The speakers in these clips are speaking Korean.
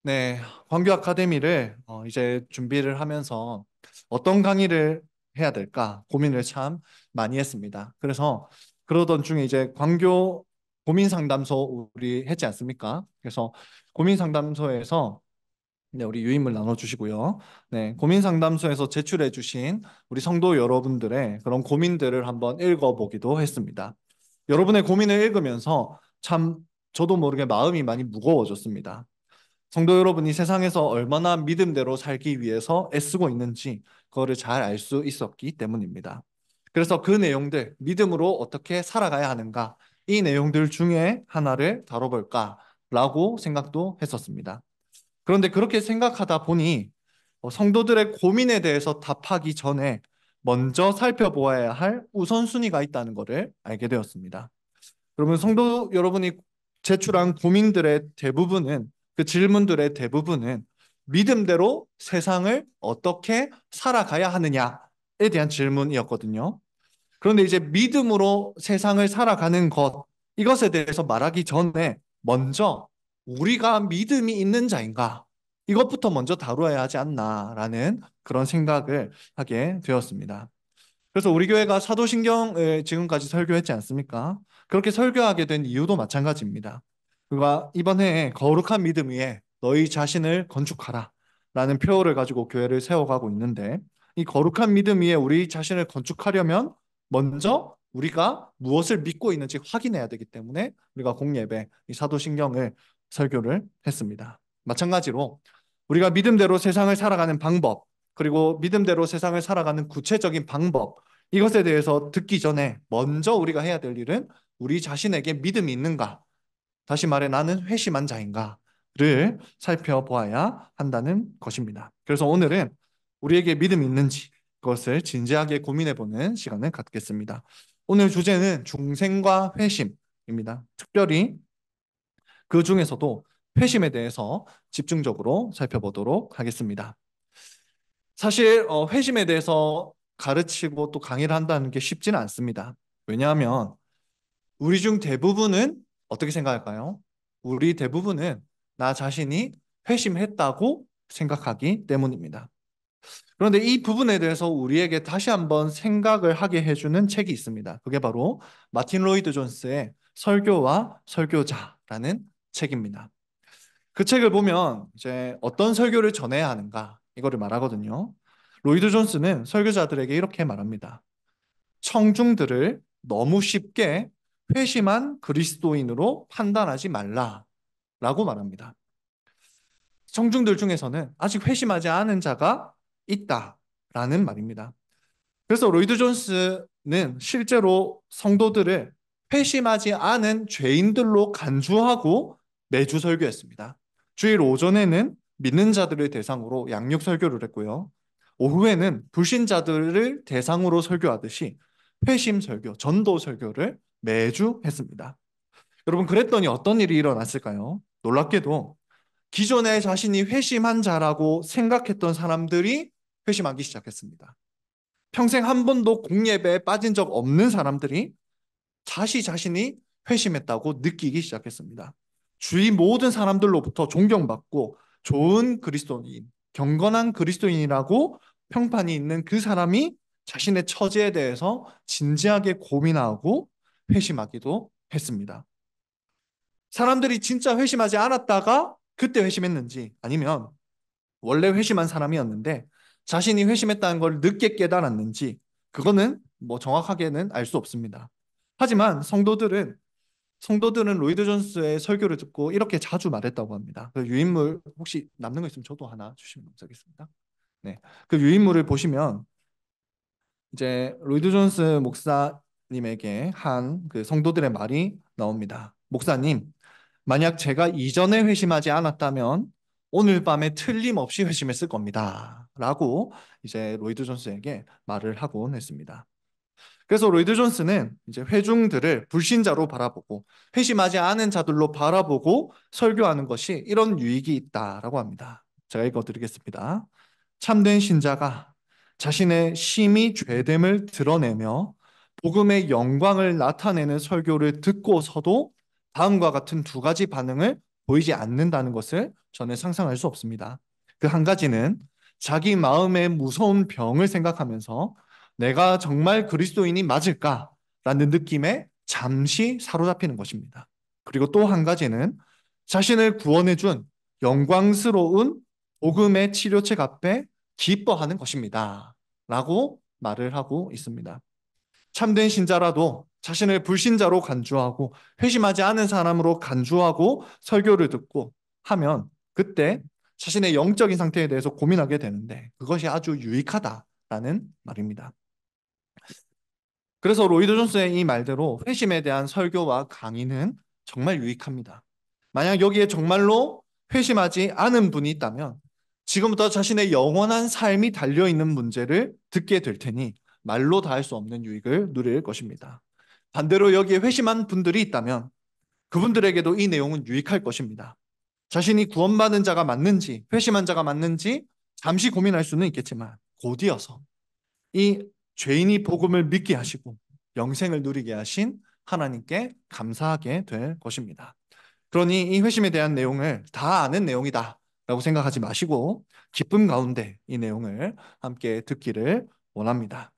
네, 광교 아카데미를 이제 준비를 하면서 어떤 강의를 해야 될까 고민을 참 많이 했습니다. 그래서 그러던 중에 이제 광교 고민 상담소 우리 했지 않습니까? 그래서 고민 상담소에서 네, 우리 유인물 나눠주시고요. 네, 고민 상담소에서 제출해 주신 우리 성도 여러분들의 그런 고민들을 한번 읽어보기도 했습니다. 여러분의 고민을 읽으면서 참 저도 모르게 마음이 많이 무거워졌습니다. 성도 여러분이 세상에서 얼마나 믿음대로 살기 위해서 애쓰고 있는지 그거를 잘 알 수 있었기 때문입니다. 그래서 그 내용들, 믿음으로 어떻게 살아가야 하는가, 이 내용들 중에 하나를 다뤄볼까라고 생각도 했었습니다. 그런데 그렇게 생각하다 보니 성도들의 고민에 대해서 답하기 전에 먼저 살펴보아야 할 우선순위가 있다는 것을 알게 되었습니다. 그러면 성도 여러분이 제출한 고민들의 대부분은 그 질문들의 대부분은 믿음대로 세상을 어떻게 살아가야 하느냐에 대한 질문이었거든요. 그런데 이제 믿음으로 세상을 살아가는 것, 이것에 대해서 말하기 전에 먼저 우리가 믿음이 있는 자인가? 이것부터 먼저 다루어야 하지 않나라는 그런 생각을 하게 되었습니다. 그래서 우리 교회가 사도신경을 지금까지 설교했지 않습니까? 그렇게 설교하게 된 이유도 마찬가지입니다. 그가 이번 해에 거룩한 믿음 위에 너희 자신을 건축하라 라는 표어를 가지고 교회를 세워가고 있는데 이 거룩한 믿음 위에 우리 자신을 건축하려면 먼저 우리가 무엇을 믿고 있는지 확인해야 되기 때문에 우리가 공예배 이 사도신경을 설교를 했습니다. 마찬가지로 우리가 믿음대로 세상을 살아가는 방법 그리고 믿음대로 세상을 살아가는 구체적인 방법, 이것에 대해서 듣기 전에 먼저 우리가 해야 될 일은 우리 자신에게 믿음이 있는가? 다시 말해 나는 회심한 자인가를 살펴보아야 한다는 것입니다. 그래서 오늘은 우리에게 믿음이 있는지 그것을 진지하게 고민해보는 시간을 갖겠습니다. 오늘 주제는 중생과 회심입니다. 특별히 그 중에서도 회심에 대해서 집중적으로 살펴보도록 하겠습니다. 사실 회심에 대해서 가르치고 또 강의를 한다는 게 쉽지는 않습니다. 왜냐하면 우리 중 대부분은 어떻게 생각할까요? 우리 대부분은 나 자신이 회심했다고 생각하기 때문입니다. 그런데 이 부분에 대해서 우리에게 다시 한번 생각을 하게 해주는 책이 있습니다. 그게 바로 마틴 로이드 존스의 설교와 설교자라는 책입니다. 그 책을 보면 이제 어떤 설교를 전해야 하는가 이거를 말하거든요. 로이드 존스는 설교자들에게 이렇게 말합니다. 청중들을 너무 쉽게 회심한 그리스도인으로 판단하지 말라라고 말합니다. 청중들 중에서는 아직 회심하지 않은 자가 있다라는 말입니다. 그래서 로이드 존스는 실제로 성도들을 회심하지 않은 죄인들로 간주하고 매주 설교했습니다. 주일 오전에는 믿는 자들을 대상으로 양육 설교를 했고요. 오후에는 불신자들을 대상으로 설교하듯이 회심 설교, 전도 설교를 매주 했습니다. 여러분, 그랬더니 어떤 일이 일어났을까요? 놀랍게도 기존에 자신이 회심한 자라고 생각했던 사람들이 회심하기 시작했습니다. 평생 한 번도 공예배에 빠진 적 없는 사람들이 다시 자신이 회심했다고 느끼기 시작했습니다. 주위 모든 사람들로부터 존경받고 좋은 그리스도인, 경건한 그리스도인이라고 평판이 있는 그 사람이 자신의 처지에 대해서 진지하게 고민하고 회심하기도 했습니다. 사람들이 진짜 회심하지 않았다가 그때 회심했는지 아니면 원래 회심한 사람이었는데 자신이 회심했다는 걸 늦게 깨달았는지 그거는 뭐 정확하게는 알 수 없습니다. 하지만 성도들은 로이드 존스의 설교를 듣고 이렇게 자주 말했다고 합니다. 그 유인물 혹시 남는 거 있으면 저도 하나 주시면 감사하겠습니다. 네, 그 유인물을 보시면 이제 로이드 존스 목사님에게 한 그 성도들의 말이 나옵니다. 목사님, 만약 제가 이전에 회심하지 않았다면 오늘 밤에 틀림없이 회심했을 겁니다. 라고 이제 로이드 존스에게 말을 하곤 했습니다. 그래서 로이드 존스는 이제 회중들을 불신자로 바라보고 회심하지 않은 자들로 바라보고 설교하는 것이 이런 유익이 있다라고 합니다. 제가 읽어드리겠습니다. 참된 신자가 자신의 심히 죄됨을 드러내며 복음의 영광을 나타내는 설교를 듣고서도 다음과 같은 두 가지 반응을 보이지 않는다는 것을 저는 상상할 수 없습니다. 그 한 가지는 자기 마음의 무서운 병을 생각하면서 내가 정말 그리스도인이 맞을까라는 느낌에 잠시 사로잡히는 것입니다. 그리고 또 한 가지는 자신을 구원해 준 영광스러운 복음의 치료책 앞에 기뻐하는 것입니다. 라고 말을 하고 있습니다. 참된 신자라도 자신을 불신자로 간주하고 회심하지 않은 사람으로 간주하고 설교를 듣고 하면 그때 자신의 영적인 상태에 대해서 고민하게 되는데 그것이 아주 유익하다라는 말입니다. 그래서 로이드 존스의 이 말대로 회심에 대한 설교와 강의는 정말 유익합니다. 만약 여기에 정말로 회심하지 않은 분이 있다면 지금부터 자신의 영원한 삶이 달려있는 문제를 듣게 될 테니 말로 다 할 수 없는 유익을 누릴 것입니다. 반대로 여기에 회심한 분들이 있다면 그분들에게도 이 내용은 유익할 것입니다. 자신이 구원받은 자가 맞는지 회심한 자가 맞는지 잠시 고민할 수는 있겠지만 곧이어서 이 죄인이 복음을 믿게 하시고 영생을 누리게 하신 하나님께 감사하게 될 것입니다. 그러니 이 회심에 대한 내용을 다 아는 내용이다 라고 생각하지 마시고 기쁨 가운데 이 내용을 함께 듣기를 원합니다.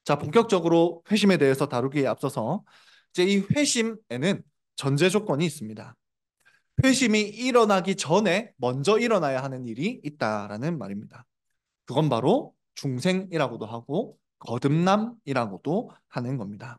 자, 본격적으로 회심에 대해서 다루기에 앞서서 이제 이 회심에는 전제 조건이 있습니다. 회심이 일어나기 전에 먼저 일어나야 하는 일이 있다라는 말입니다. 그건 바로 중생이라고도 하고 거듭남이라고도 하는 겁니다.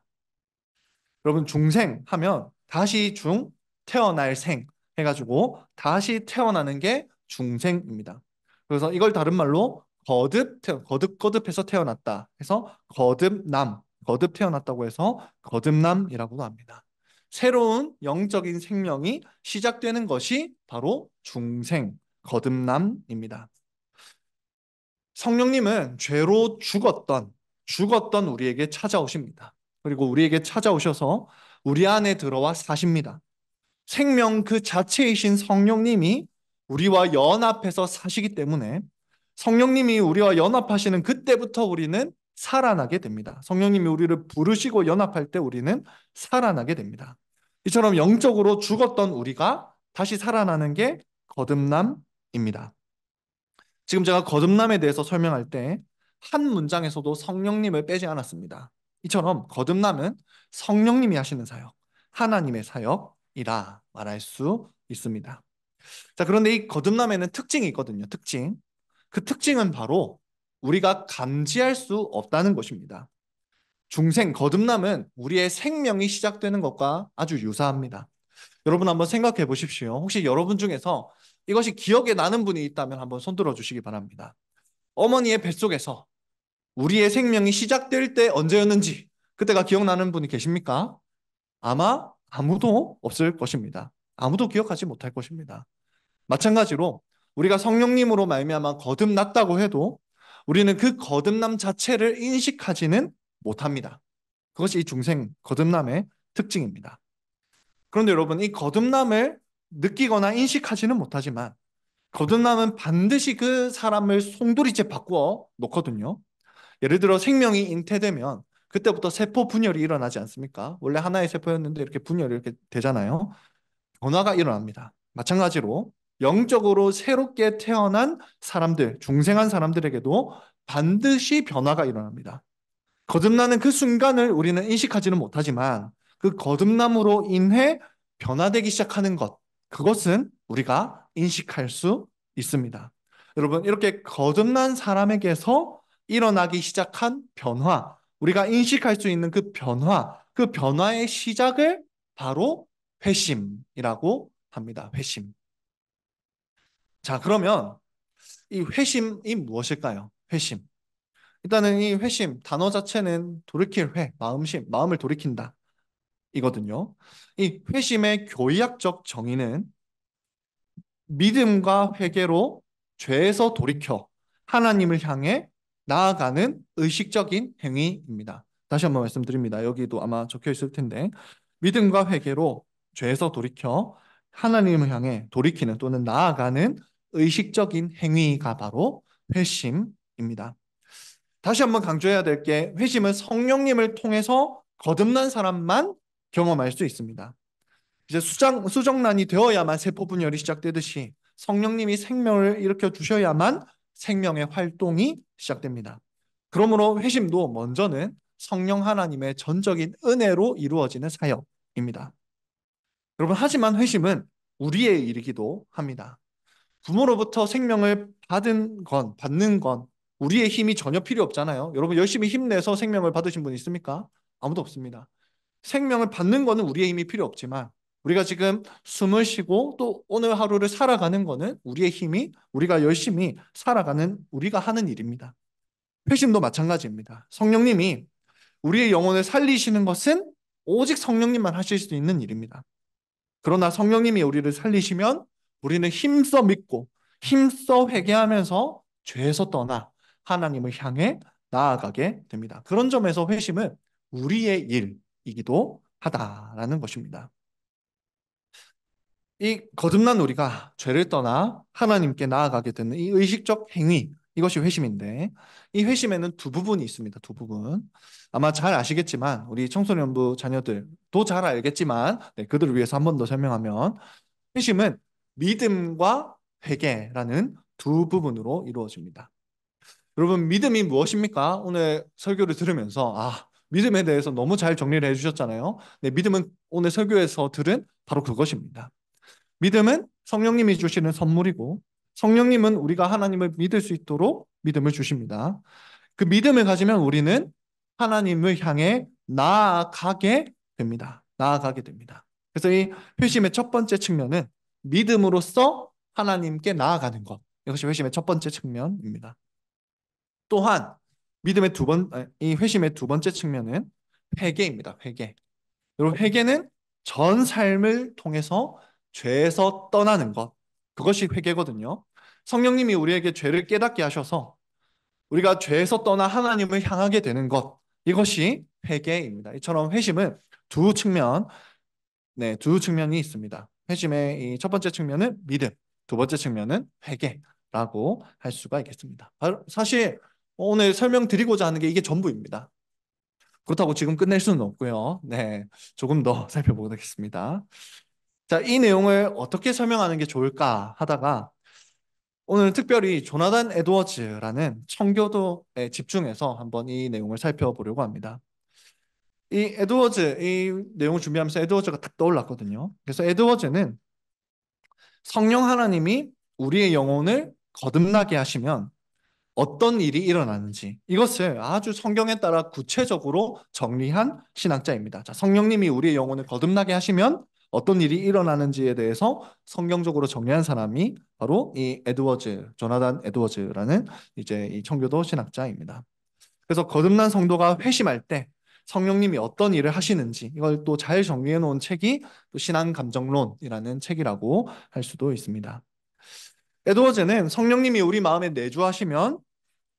여러분 중생 하면 다시 중 태어날 생 해가지고 다시 태어나는 게 중생입니다. 그래서 이걸 다른 말로 거듭해서 태어났다 해서 거듭 태어났다고 해서 거듭남이라고도 합니다. 새로운 영적인 생명이 시작되는 것이 바로 중생, 거듭남입니다. 성령님은 죄로 죽었던 우리에게 찾아오십니다. 그리고 우리에게 찾아오셔서 우리 안에 들어와 사십니다. 생명 그 자체이신 성령님이 우리와 연합해서 사시기 때문에 성령님이 우리와 연합하시는 그때부터 우리는 살아나게 됩니다. 성령님이 우리를 부르시고 연합할 때 우리는 살아나게 됩니다. 이처럼 영적으로 죽었던 우리가 다시 살아나는 게 거듭남입니다. 지금 제가 거듭남에 대해서 설명할 때 한 문장에서도 성령님을 빼지 않았습니다. 이처럼 거듭남은 성령님이 하시는 사역, 하나님의 사역이라 말할 수 있습니다. 자, 그런데 이 거듭남에는 특징이 있거든요. 특징. 그 특징은 바로 우리가 감지할 수 없다는 것입니다. 거듭남은 우리의 생명이 시작되는 것과 아주 유사합니다. 여러분 한번 생각해 보십시오. 혹시 여러분 중에서 이것이 기억에 나는 분이 있다면 한번 손들어 주시기 바랍니다. 어머니의 뱃속에서 우리의 생명이 시작될 때 언제였는지 그때가 기억나는 분이 계십니까? 아마 아무도 없을 것입니다. 아무도 기억하지 못할 것입니다. 마찬가지로 우리가 성령님으로 말미암아 거듭났다고 해도 우리는 그 거듭남 자체를 인식하지는 못합니다. 그것이 이 중생 거듭남의 특징입니다. 그런데 여러분 이 거듭남을 느끼거나 인식하지는 못하지만 거듭남은 반드시 그 사람을 송두리째 바꾸어 놓거든요. 예를 들어 생명이 잉태되면 그때부터 세포 분열이 일어나지 않습니까? 원래 하나의 세포였는데 이렇게 분열이 이렇게 되잖아요. 변화가 일어납니다. 마찬가지로 영적으로 새롭게 태어난 사람들, 중생한 사람들에게도 반드시 변화가 일어납니다. 거듭나는 그 순간을 우리는 인식하지는 못하지만 그 거듭남으로 인해 변화되기 시작하는 것, 그것은 우리가 인식할 수 있습니다. 여러분, 이렇게 거듭난 사람에게서 일어나기 시작한 변화, 우리가 인식할 수 있는 그 변화의 시작을 바로 회심이라고 합니다. 회심. 자, 그러면 이 회심이 무엇일까요? 회심. 일단은 이 회심 단어 자체는 돌이킬 마음을 돌이킨다 이거든요. 이 회심의 교의학적 정의는 믿음과 회개로 죄에서 돌이켜 하나님을 향해 나아가는 의식적인 행위입니다. 다시 한번 말씀드립니다. 여기도 아마 적혀 있을 텐데 믿음과 회개로 죄에서 돌이켜 하나님을 향해 돌이키는 또는 나아가는 의식적인 행위가 바로 회심입니다. 다시 한번 강조해야 될 게 회심은 성령님을 통해서 거듭난 사람만 경험할 수 있습니다. 이제 수정란이 되어야만 세포 분열이 시작되듯이 성령님이 생명을 일으켜 주셔야만 생명의 활동이 시작됩니다. 그러므로 회심도 먼저는 성령 하나님의 전적인 은혜로 이루어지는 사역입니다. 여러분, 하지만 회심은 우리의 일이기도 합니다. 부모로부터 생명을 받는 건 우리의 힘이 전혀 필요 없잖아요. 여러분, 열심히 힘내서 생명을 받으신 분 있습니까? 아무도 없습니다. 생명을 받는 거는 우리의 힘이 필요 없지만 우리가 지금 숨을 쉬고 또 오늘 하루를 살아가는 거는 우리의 힘이 우리가 열심히 살아가는 우리가 하는 일입니다. 회심도 마찬가지입니다. 성령님이 우리의 영혼을 살리시는 것은 오직 성령님만 하실 수 있는 일입니다. 그러나 성령님이 우리를 살리시면 우리는 힘써 믿고 힘써 회개하면서 죄에서 떠나 하나님을 향해 나아가게 됩니다. 그런 점에서 회심은 우리의 일이기도 하다라는 것입니다. 이 거듭난 우리가 죄를 떠나 하나님께 나아가게 되는 이 의식적 행위, 이것이 회심인데 이 회심에는 두 부분이 있습니다. 두 부분. 아마 잘 아시겠지만 우리 청소년부 자녀들도 잘 알겠지만 그들을 위해서 한 번 더 설명하면 회심은 믿음과 회개라는 두 부분으로 이루어집니다. 여러분, 믿음이 무엇입니까? 오늘 설교를 들으면서 믿음에 대해서 너무 잘 정리를 해주셨잖아요. 네, 믿음은 오늘 설교에서 들은 바로 그것입니다. 믿음은 성령님이 주시는 선물이고 성령님은 우리가 하나님을 믿을 수 있도록 믿음을 주십니다. 그 믿음을 가지면 우리는 하나님을 향해 나아가게 됩니다. 나아가게 됩니다. 그래서 이 회심의 첫 번째 측면은 믿음으로써 하나님께 나아가는 것. 이것이 회심의 첫 번째 측면입니다. 또한 이 회심의 두 번째 측면은 회개입니다. 회개. 여러분, 회개는 전 삶을 통해서 죄에서 떠나는 것. 그것이 회개거든요. 성령님이 우리에게 죄를 깨닫게 하셔서 우리가 죄에서 떠나 하나님을 향하게 되는 것. 이것이 회개입니다. 이처럼 회심은 두 측면, 두 측면이 있습니다. 회심의 이 첫 번째 측면은 믿음, 두 번째 측면은 회개라고 할 수가 있겠습니다. 사실 오늘 설명드리고자 하는 게 이게 전부입니다. 그렇다고 지금 끝낼 수는 없고요. 네, 조금 더 살펴보겠습니다. 자, 이 내용을 어떻게 설명하는 게 좋을까 하다가 오늘 특별히 조나단 에드워즈라는 청교도에 집중해서 한번 이 내용을 살펴보려고 합니다. 이 내용을 준비하면서 에드워즈가 딱 떠올랐거든요. 그래서 에드워즈는 성령 하나님이 우리의 영혼을 거듭나게 하시면 어떤 일이 일어나는지 이것을 아주 성경에 따라 구체적으로 정리한 신학자입니다. 자, 성령님이 우리의 영혼을 거듭나게 하시면 어떤 일이 일어나는지에 대해서 성경적으로 정리한 사람이 바로 이 조나단 에드워즈라는 이제 이 청교도 신학자입니다. 그래서 거듭난 성도가 회심할 때 성령님이 어떤 일을 하시는지 이걸 또 잘 정리해 놓은 책이 또 신앙 감정론이라는 책이라고 할 수도 있습니다. 에드워즈는 성령님이 우리 마음에 내주하시면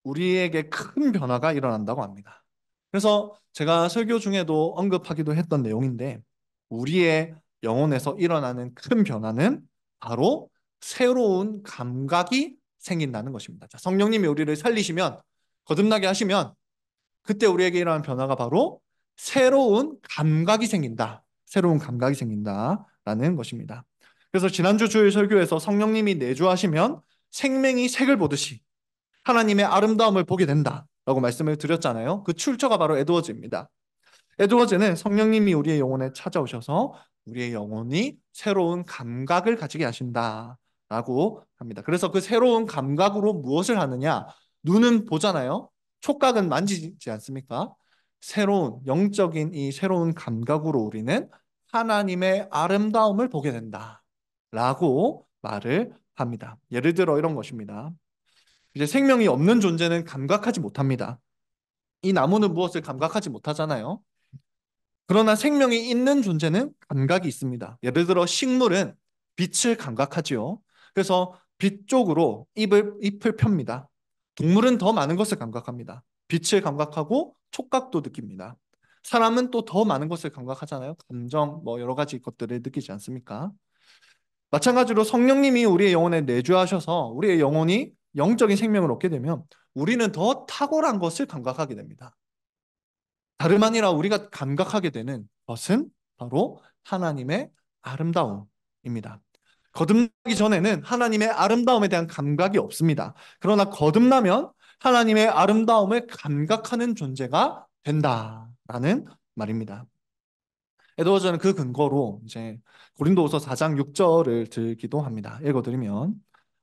우리에게 큰 변화가 일어난다고 합니다. 그래서 제가 설교 중에도 언급하기도 했던 내용인데 우리의 영혼에서 일어나는 큰 변화는 바로 새로운 감각이 생긴다는 것입니다. 자, 성령님이 우리를 살리시면 거듭나게 하시면 그때 우리에게 일어나는 변화가 바로 새로운 감각이 생긴다. 새로운 감각이 생긴다라는 것입니다. 그래서 지난주 주일 설교에서 성령님이 내주하시면 생명이 색을 보듯이 하나님의 아름다움을 보게 된다라고 말씀을 드렸잖아요. 그 출처가 바로 에드워즈입니다. 에드워즈는 성령님이 우리의 영혼에 찾아오셔서 우리의 영혼이 새로운 감각을 가지게 하신다라고 합니다. 그래서 그 새로운 감각으로 무엇을 하느냐? 눈은 보잖아요. 촉각은 만지지 않습니까? 새로운 영적인 이 새로운 감각으로 우리는 하나님의 아름다움을 보게 된다라고 말을 합니다. 예를 들어 이런 것입니다. 이제 생명이 없는 존재는 감각하지 못합니다. 이 나무는 무엇을 감각하지 못하잖아요. 그러나 생명이 있는 존재는 감각이 있습니다. 예를 들어 식물은 빛을 감각하지요. 그래서 빛 쪽으로 잎을 펴니다. 동물은 더 많은 것을 감각합니다. 빛을 감각하고 촉각도 느낍니다. 사람은 또 더 많은 것을 감각하잖아요. 감정, 뭐 여러 가지 것들을 느끼지 않습니까? 마찬가지로 성령님이 우리의 영혼에 내주하셔서 우리의 영혼이 영적인 생명을 얻게 되면 우리는 더 탁월한 것을 감각하게 됩니다. 다름 아니라 우리가 감각하게 되는 것은 바로 하나님의 아름다움입니다. 거듭나기 전에는 하나님의 아름다움에 대한 감각이 없습니다. 그러나 거듭나면 하나님의 아름다움을 감각하는 존재가 된다라는 말입니다. 에드워즈는 그 근거로 이제 고린도후서 4장 6절을 들기도 합니다. 읽어드리면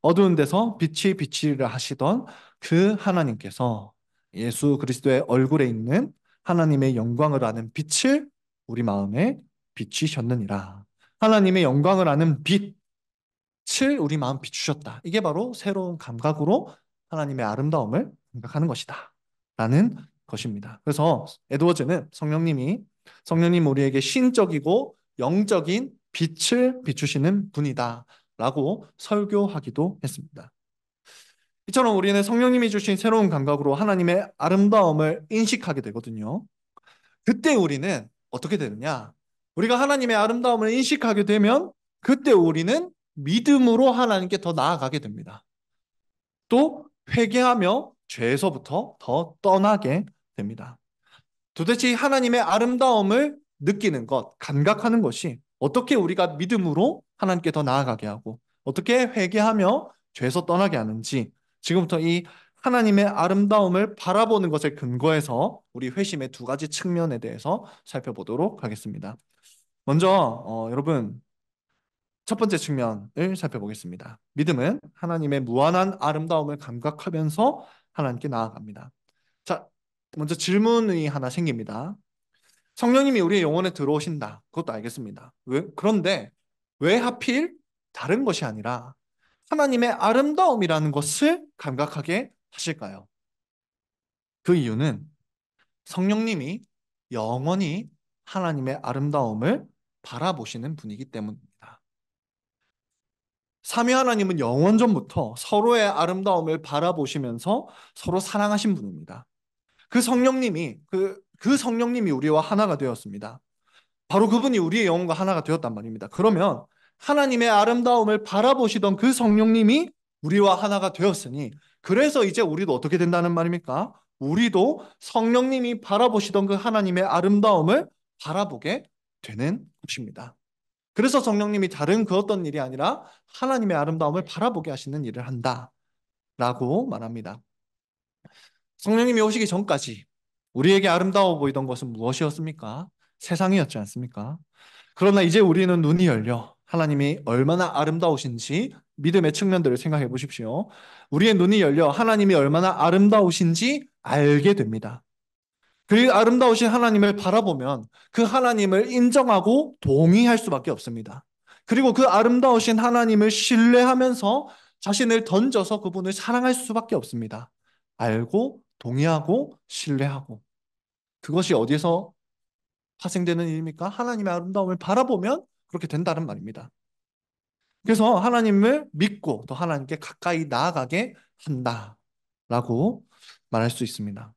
어두운 데서 빛이 비치리라 하시던 그 하나님께서 예수 그리스도의 얼굴에 있는 하나님의 영광을 아는 빛을 우리 마음에 비추셨느니라. 하나님의 영광을 아는 빛을 우리 마음 비추셨다. 이게 바로 새로운 감각으로 하나님의 아름다움을 생각하는 것이다. 라는 것입니다. 그래서 에드워즈는 성령님 우리에게 신적이고 영적인 빛을 비추시는 분이다. 라고 설교하기도 했습니다. 이처럼 우리는 성령님이 주신 새로운 감각으로 하나님의 아름다움을 인식하게 되거든요. 그때 우리는 어떻게 되느냐? 우리가 하나님의 아름다움을 인식하게 되면 그때 우리는 믿음으로 하나님께 더 나아가게 됩니다. 또 회개하며 죄에서부터 더 떠나게 됩니다. 도대체 하나님의 아름다움을 느끼는 것, 감각하는 것이 어떻게 우리가 믿음으로 하나님께 더 나아가게 하고 어떻게 회개하며 죄에서 떠나게 하는지 지금부터 이 하나님의 아름다움을 바라보는 것을 근거해서 우리 회심의 두 가지 측면에 대해서 살펴보도록 하겠습니다. 먼저 여러분 첫 번째 측면을 살펴보겠습니다. 믿음은 하나님의 무한한 아름다움을 감각하면서 하나님께 나아갑니다. 자, 먼저 질문이 하나 생깁니다. 성령님이 우리의 영혼에 들어오신다. 그것도 알겠습니다. 그런데 왜 하필 다른 것이 아니라 하나님의 아름다움이라는 것을 감각하게 하실까요? 그 이유는 성령님이 영원히 하나님의 아름다움을 바라보시는 분이기 때문입니다. 삼위 하나님은 영원 전부터 서로의 아름다움을 바라보시면서 서로 사랑하신 분입니다. 그 성령님이 우리와 하나가 되었습니다. 바로 그분이 우리의 영혼과 하나가 되었단 말입니다. 그러면 하나님의 아름다움을 바라보시던 그 성령님이 우리와 하나가 되었으니 그래서 이제 우리도 어떻게 된다는 말입니까? 우리도 성령님이 바라보시던 그 하나님의 아름다움을 바라보게 되는 것입니다. 그래서 성령님이 다른 그 어떤 일이 아니라 하나님의 아름다움을 바라보게 하시는 일을 한다라고 말합니다. 성령님이 오시기 전까지 우리에게 아름다워 보이던 것은 무엇이었습니까? 세상이었지 않습니까? 그러나 이제 우리는 눈이 열려 하나님이 얼마나 아름다우신지 믿음의 측면들을 생각해 보십시오. 우리의 눈이 열려 하나님이 얼마나 아름다우신지 알게 됩니다. 그 아름다우신 하나님을 바라보면 그 하나님을 인정하고 동의할 수밖에 없습니다. 그리고 그 아름다우신 하나님을 신뢰하면서 자신을 던져서 그분을 사랑할 수밖에 없습니다. 알고 동의하고 신뢰하고 그것이 어디서 파생되는 일입니까? 하나님의 아름다움을 바라보면 그렇게 된다는 말입니다. 그래서 하나님을 믿고 또 하나님께 가까이 나아가게 한다라고 말할 수 있습니다.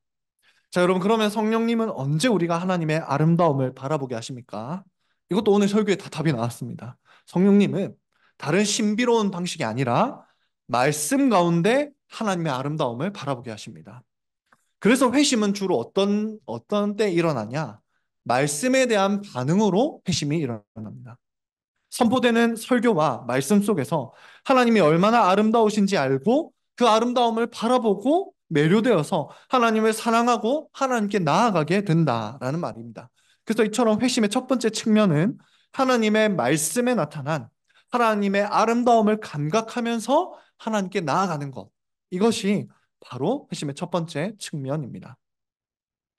자, 여러분 그러면 성령님은 언제 우리가 하나님의 아름다움을 바라보게 하십니까? 이것도 오늘 설교에 다 답이 나왔습니다. 성령님은 다른 신비로운 방식이 아니라 말씀 가운데 하나님의 아름다움을 바라보게 하십니다. 그래서 회심은 주로 어떤 때 일어나냐? 말씀에 대한 반응으로 회심이 일어납니다. 선포되는 설교와 말씀 속에서 하나님이 얼마나 아름다우신지 알고 그 아름다움을 바라보고 매료되어서 하나님을 사랑하고 하나님께 나아가게 된다라는 말입니다. 그래서 이처럼 회심의 첫 번째 측면은 하나님의 말씀에 나타난 하나님의 아름다움을 감각하면서 하나님께 나아가는 것. 이것이 바로 회심의 첫 번째 측면입니다.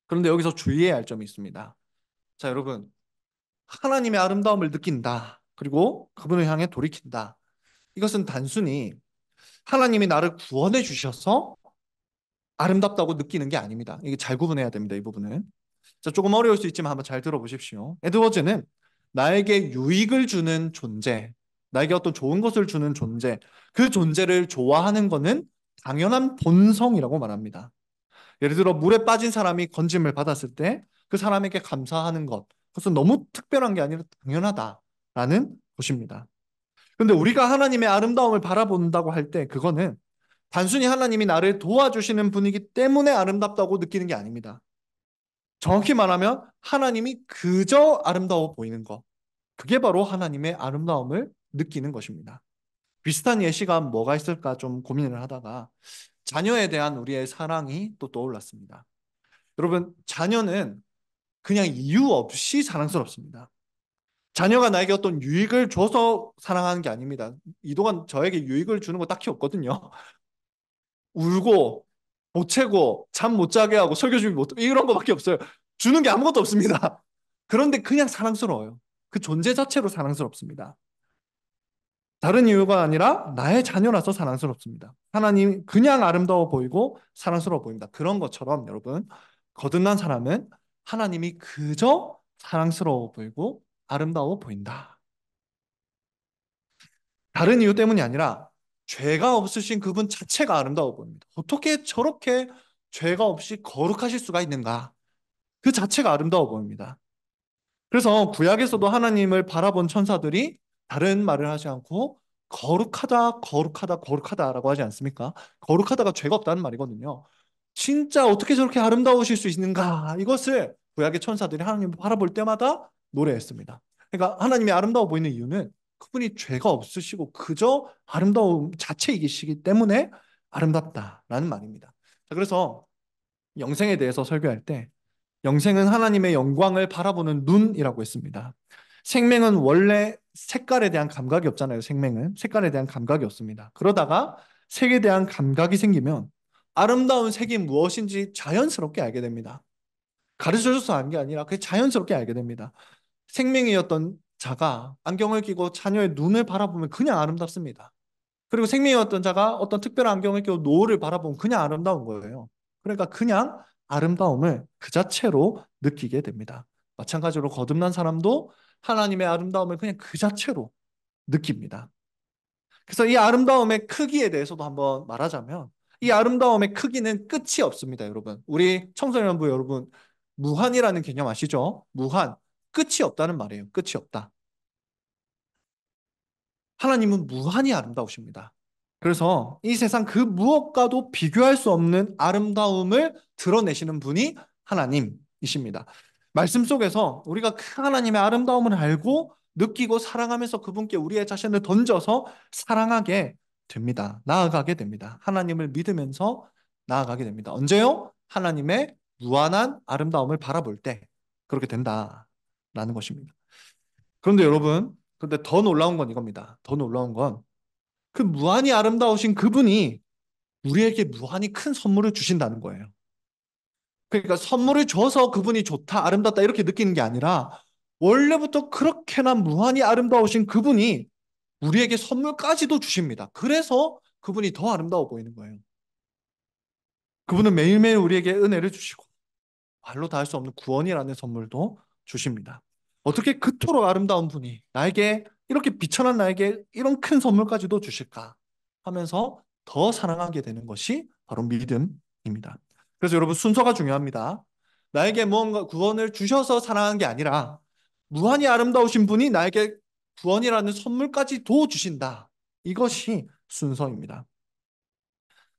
그런데 여기서 주의해야 할 점이 있습니다. 자, 여러분. 하나님의 아름다움을 느낀다. 그리고 그분을 향해 돌이킨다. 이것은 단순히 하나님이 나를 구원해 주셔서 아름답다고 느끼는 게 아닙니다. 이게 잘 구분해야 됩니다. 이 부분은. 자, 조금 어려울 수 있지만 한번 잘 들어보십시오. 에드워즈는 나에게 유익을 주는 존재, 나에게 어떤 좋은 것을 주는 존재, 그 존재를 좋아하는 것은 당연한 본성이라고 말합니다. 예를 들어 물에 빠진 사람이 건짐을 받았을 때 그 사람에게 감사하는 것, 그것은 너무 특별한 게 아니라 당연하다라는 것입니다. 그런데 우리가 하나님의 아름다움을 바라본다고 할 때 그거는 단순히 하나님이 나를 도와주시는 분이기 때문에 아름답다고 느끼는 게 아닙니다. 정확히 말하면 하나님이 그저 아름다워 보이는 것, 그게 바로 하나님의 아름다움을 느끼는 것입니다. 비슷한 예시가 뭐가 있을까 좀 고민을 하다가 자녀에 대한 우리의 사랑이 또 떠올랐습니다. 여러분, 자녀는 그냥 이유 없이 사랑스럽습니다. 자녀가 나에게 어떤 유익을 줘서 사랑하는 게 아닙니다. 이동안 저에게 유익을 주는 거 딱히 없거든요. 울고, 보채고, 잠 못 자게 하고, 설교 준비 못, 이런 거밖에 없어요. 주는 게 아무것도 없습니다. 그런데 그냥 사랑스러워요. 그 존재 자체로 사랑스럽습니다. 다른 이유가 아니라 나의 자녀라서 사랑스럽습니다. 하나님 그냥 아름다워 보이고 사랑스러워 보입니다. 그런 것처럼 여러분, 거듭난 사람은 하나님이 그저 사랑스러워 보이고 아름다워 보인다. 다른 이유 때문이 아니라 죄가 없으신 그분 자체가 아름다워 보입니다. 어떻게 저렇게 죄가 없이 거룩하실 수가 있는가? 그 자체가 아름다워 보입니다. 그래서 구약에서도 하나님을 바라본 천사들이 다른 말을 하지 않고 거룩하다, 거룩하다, 거룩하다라고 하지 않습니까? 거룩하다가 죄가 없다는 말이거든요. 진짜 어떻게 저렇게 아름다우실 수 있는가? 이것을 구약의 천사들이 하나님을 바라볼 때마다 노래했습니다. 그러니까 하나님이 아름다워 보이는 이유는 그분이 죄가 없으시고 그저 아름다움 자체이시기 때문에 아름답다라는 말입니다. 자, 그래서 영생에 대해서 설교할 때 영생은 하나님의 영광을 바라보는 눈이라고 했습니다. 생명은 원래 색깔에 대한 감각이 없잖아요. 생명은 색깔에 대한 감각이 없습니다. 그러다가 색에 대한 감각이 생기면 아름다운 색이 무엇인지 자연스럽게 알게 됩니다. 가르쳐줘서 안 게 아니라 그게 자연스럽게 알게 됩니다. 생명이었던 자가 안경을 끼고 자녀의 눈을 바라보면 그냥 아름답습니다. 그리고 생명이었던 자가 어떤 특별한 안경을 끼고 노을을 바라보면 그냥 아름다운 거예요. 그러니까 그냥 아름다움을 그 자체로 느끼게 됩니다. 마찬가지로 거듭난 사람도 하나님의 아름다움을 그냥 그 자체로 느낍니다. 그래서 이 아름다움의 크기에 대해서도 한번 말하자면 이 아름다움의 크기는 끝이 없습니다, 여러분. 우리 청소년부 여러분, 무한이라는 개념 아시죠? 무한. 끝이 없다는 말이에요. 끝이 없다. 하나님은 무한히 아름다우십니다. 그래서 이 세상 그 무엇과도 비교할 수 없는 아름다움을 드러내시는 분이 하나님이십니다. 말씀 속에서 우리가 그 하나님의 아름다움을 알고 느끼고 사랑하면서 그분께 우리의 자신을 던져서 사랑하게 됩니다. 나아가게 됩니다. 하나님을 믿으면서 나아가게 됩니다. 언제요? 하나님의 무한한 아름다움을 바라볼 때 그렇게 된다라는 것입니다. 그런데 여러분, 근데 더 놀라운 건 이겁니다. 더 놀라운 건 그 무한히 아름다우신 그분이 우리에게 무한히 큰 선물을 주신다는 거예요. 그러니까 선물을 줘서 그분이 좋다, 아름답다 이렇게 느끼는 게 아니라 원래부터 그렇게나 무한히 아름다우신 그분이 우리에게 선물까지도 주십니다. 그래서 그분이 더 아름다워 보이는 거예요. 그분은 매일매일 우리에게 은혜를 주시고 말로 다 할 수 없는 구원이라는 선물도 주십니다. 어떻게 그토록 아름다운 분이 나에게 이렇게 비천한 나에게 이런 큰 선물까지도 주실까 하면서 더 사랑하게 되는 것이 바로 믿음입니다. 그래서 여러분 순서가 중요합니다. 나에게 무언가 구원을 주셔서 사랑한 게 아니라 무한히 아름다우신 분이 나에게 구원이라는 선물까지도 주신다. 이것이 순서입니다.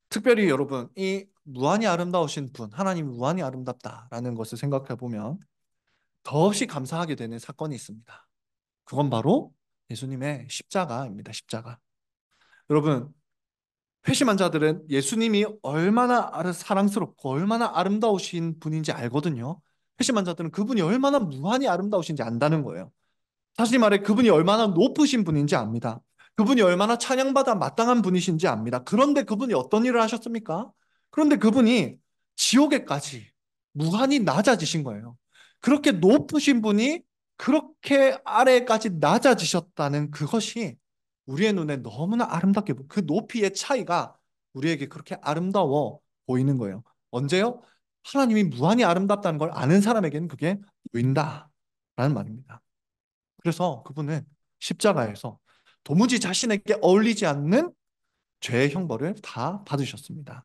특별히 여러분, 이 무한히 아름다우신 분, 하나님이 무한히 아름답다라는 것을 생각해 보면 더없이 감사하게 되는 사건이 있습니다. 그건 바로 예수님의 십자가입니다. 십자가. 여러분, 회심한 자들은 예수님이 얼마나 사랑스럽고 얼마나 아름다우신 분인지 알거든요. 회심한 자들은 그분이 얼마나 무한히 아름다우신지 안다는 거예요. 다시 말해 그분이 얼마나 높으신 분인지 압니다. 그분이 얼마나 찬양받아 마땅한 분이신지 압니다. 그런데 그분이 어떤 일을 하셨습니까? 그런데 그분이 지옥에까지 무한히 낮아지신 거예요. 그렇게 높으신 분이 그렇게 아래까지 낮아지셨다는 그것이 우리의 눈에 너무나 아름답게 그 높이의 차이가 우리에게 그렇게 아름다워 보이는 거예요. 언제요? 하나님이 무한히 아름답다는 걸 아는 사람에게는 그게 보인다라는 말입니다. 그래서 그분은 십자가에서 도무지 자신에게 어울리지 않는 죄의 형벌을 다 받으셨습니다.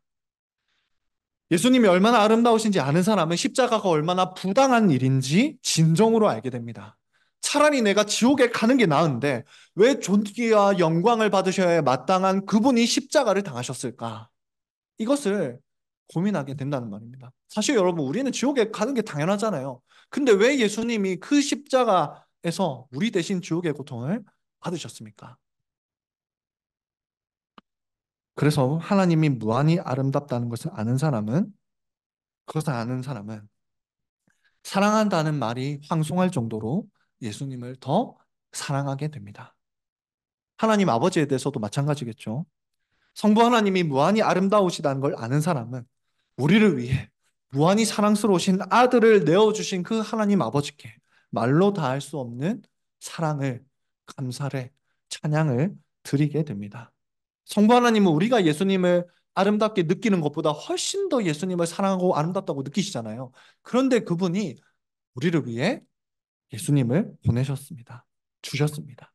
예수님이 얼마나 아름다우신지 아는 사람은 십자가가 얼마나 부당한 일인지 진정으로 알게 됩니다. 차라리 내가 지옥에 가는 게 나은데 왜 존귀와 영광을 받으셔야 마땅한 그분이 십자가를 당하셨을까? 이것을 고민하게 된다는 말입니다. 사실 여러분, 우리는 지옥에 가는 게 당연하잖아요. 근데 왜 예수님이 그 십자가 지옥에서 우리 대신 지옥의 고통을 받으셨습니까? 그래서 하나님이 무한히 아름답다는 것을 아는 사람은, 그것을 아는 사람은 사랑한다는 말이 황송할 정도로 예수님을 더 사랑하게 됩니다. 하나님 아버지에 대해서도 마찬가지겠죠. 성부 하나님이 무한히 아름다우시다는 걸 아는 사람은 우리를 위해 무한히 사랑스러우신 아들을 내어주신 그 하나님 아버지께 말로 다할 수 없는 사랑을, 감사를, 찬양을 드리게 됩니다. 성부 하나님은 우리가 예수님을 아름답게 느끼는 것보다 훨씬 더 예수님을 사랑하고 아름답다고 느끼시잖아요. 그런데 그분이 우리를 위해 예수님을 보내셨습니다. 주셨습니다.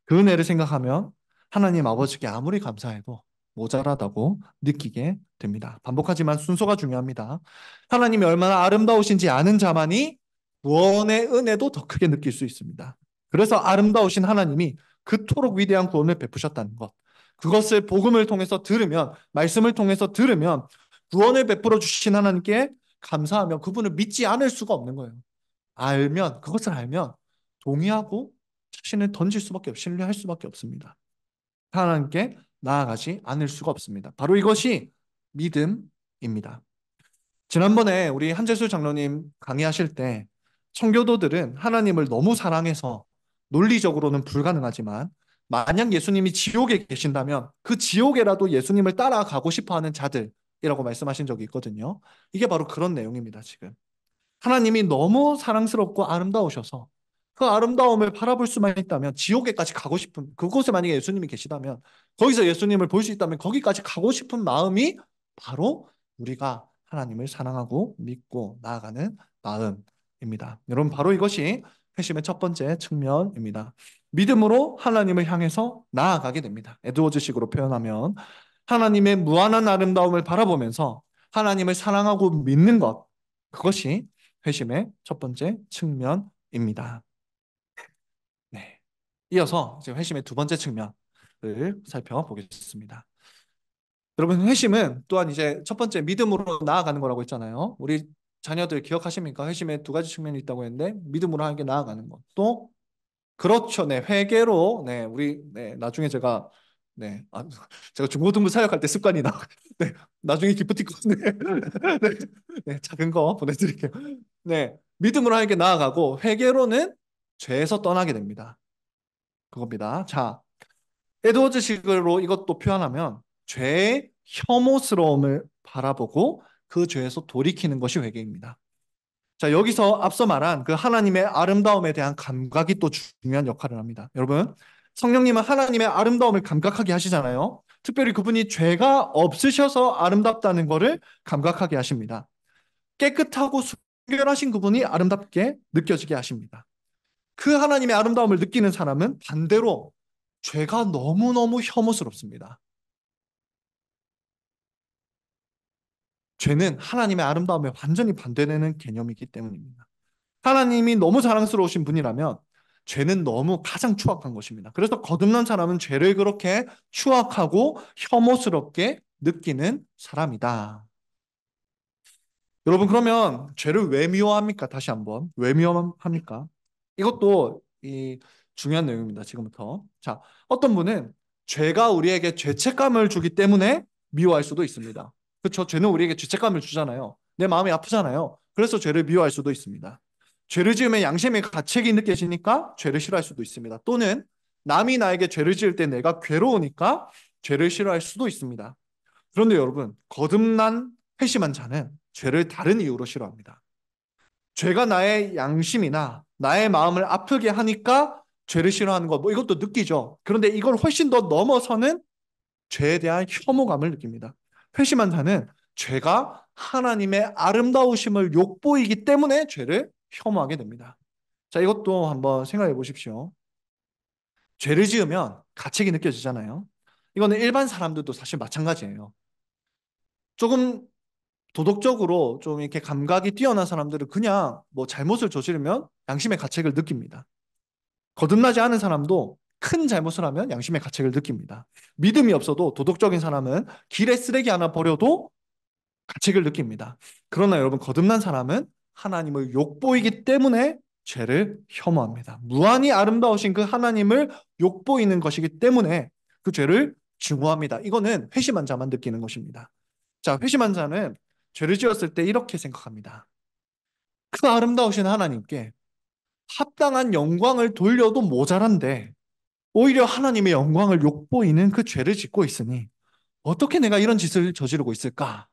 그 은혜를 생각하면 하나님 아버지께 아무리 감사해도 모자라다고 느끼게 됩니다. 반복하지만 순서가 중요합니다. 하나님이 얼마나 아름다우신지 아는 자만이 구원의 은혜도 더 크게 느낄 수 있습니다. 그래서 아름다우신 하나님이 그토록 위대한 구원을 베푸셨다는 것. 그것을 복음을 통해서 들으면, 말씀을 통해서 들으면 구원을 베풀어 주신 하나님께 감사하며 그분을 믿지 않을 수가 없는 거예요. 그것을 알면 동의하고 자신을 던질 수밖에 신뢰할 수밖에 없습니다. 하나님께 나아가지 않을 수가 없습니다. 바로 이것이 믿음입니다. 지난번에 우리 한재수 장로님 강의하실 때 청교도들은 하나님을 너무 사랑해서 논리적으로는 불가능하지만 만약 예수님이 지옥에 계신다면 그 지옥에라도 예수님을 따라가고 싶어하는 자들이라고 말씀하신 적이 있거든요. 이게 바로 그런 내용입니다, 지금. 하나님이 너무 사랑스럽고 아름다우셔서 그 아름다움을 바라볼 수만 있다면 지옥에까지 가고 싶은, 그곳에 만약에 예수님이 계시다면, 거기서 예수님을 볼 수 있다면 거기까지 가고 싶은 마음이 바로 우리가 하나님을 사랑하고 믿고 나아가는 마음입니다. 여러분, 바로 이것이 회심의 첫 번째 측면입니다. 믿음으로 하나님을 향해서 나아가게 됩니다. 에드워즈식으로 표현하면 하나님의 무한한 아름다움을 바라보면서 하나님을 사랑하고 믿는 것, 그것이 회심의 첫 번째 측면입니다. 네. 이어서 이제 회심의 두 번째 측면을 살펴보겠습니다. 여러분, 회심은 또한 이제 첫 번째 믿음으로 나아가는 거라고 했잖아요. 우리 자녀들 기억하십니까? 회심의 두 가지 측면이 있다고 했는데 믿음으로 하게 나아가는 것. 또 그렇죠. 네, 회개로 나중에 제가 중고등부 사역할 때 습관이 네, 나중에 기프티콘 작은 거 보내드릴게요. 네, 믿음으로 하게 나아가고 회개로는 죄에서 떠나게 됩니다. 그겁니다. 자, 에드워즈식으로 이것도 표현하면 죄의 혐오스러움을 바라보고 그 죄에서 돌이키는 것이 회개입니다. 자, 여기서 앞서 말한 그 하나님의 아름다움에 대한 감각이 또 중요한 역할을 합니다. 여러분, 성령님은 하나님의 아름다움을 감각하게 하시잖아요. 특별히 그분이 죄가 없으셔서 아름답다는 것을 감각하게 하십니다. 깨끗하고 순결하신 그분이 아름답게 느껴지게 하십니다. 그 하나님의 아름다움을 느끼는 사람은 반대로 죄가 너무너무 혐오스럽습니다. 죄는 하나님의 아름다움에 완전히 반대되는 개념이기 때문입니다. 하나님이 너무 사랑스러우신 분이라면 죄는 너무 가장 추악한 것입니다. 그래서 거듭난 사람은 죄를 그렇게 추악하고 혐오스럽게 느끼는 사람이다. 여러분, 그러면 죄를 왜 미워합니까? 다시 한번. 왜 미워합니까? 이것도 중요한 내용입니다. 지금부터. 자, 어떤 분은 죄가 우리에게 죄책감을 주기 때문에 미워할 수도 있습니다. 그렇죠? 죄는 우리에게 죄책감을 주잖아요. 내 마음이 아프잖아요. 그래서 죄를 미워할 수도 있습니다. 죄를 지으면 양심의 가책이 느껴지니까 죄를 싫어할 수도 있습니다. 또는 남이 나에게 죄를 지을 때 내가 괴로우니까 죄를 싫어할 수도 있습니다. 그런데 여러분, 거듭난 회심한 자는 죄를 다른 이유로 싫어합니다. 죄가 나의 양심이나 나의 마음을 아프게 하니까 죄를 싫어하는 것, 뭐 이것도 느끼죠. 그런데 이걸 훨씬 더 넘어서는 죄에 대한 혐오감을 느낍니다. 회심한 자는 죄가 하나님의 아름다우심을 욕보이기 때문에 죄를 혐오하게 됩니다. 자, 이것도 한번 생각해 보십시오. 죄를 지으면 가책이 느껴지잖아요. 이거는 일반 사람들도 사실 마찬가지예요. 조금 도덕적으로 좀 이렇게 감각이 뛰어난 사람들은 그냥 뭐 잘못을 저지르면 양심의 가책을 느낍니다. 거듭나지 않은 사람도 큰 잘못을 하면 양심의 가책을 느낍니다. 믿음이 없어도 도덕적인 사람은 길에 쓰레기 하나 버려도 가책을 느낍니다. 그러나 여러분, 거듭난 사람은 하나님을 욕보이기 때문에 죄를 혐오합니다. 무한히 아름다우신 그 하나님을 욕보이는 것이기 때문에 그 죄를 증오합니다. 이거는 회심한 자만 느끼는 것입니다. 자, 회심한 자는 죄를 지었을 때 이렇게 생각합니다. 그 아름다우신 하나님께 합당한 영광을 돌려도 모자란데 오히려 하나님의 영광을 욕보이는 그 죄를 짓고 있으니 어떻게 내가 이런 짓을 저지르고 있을까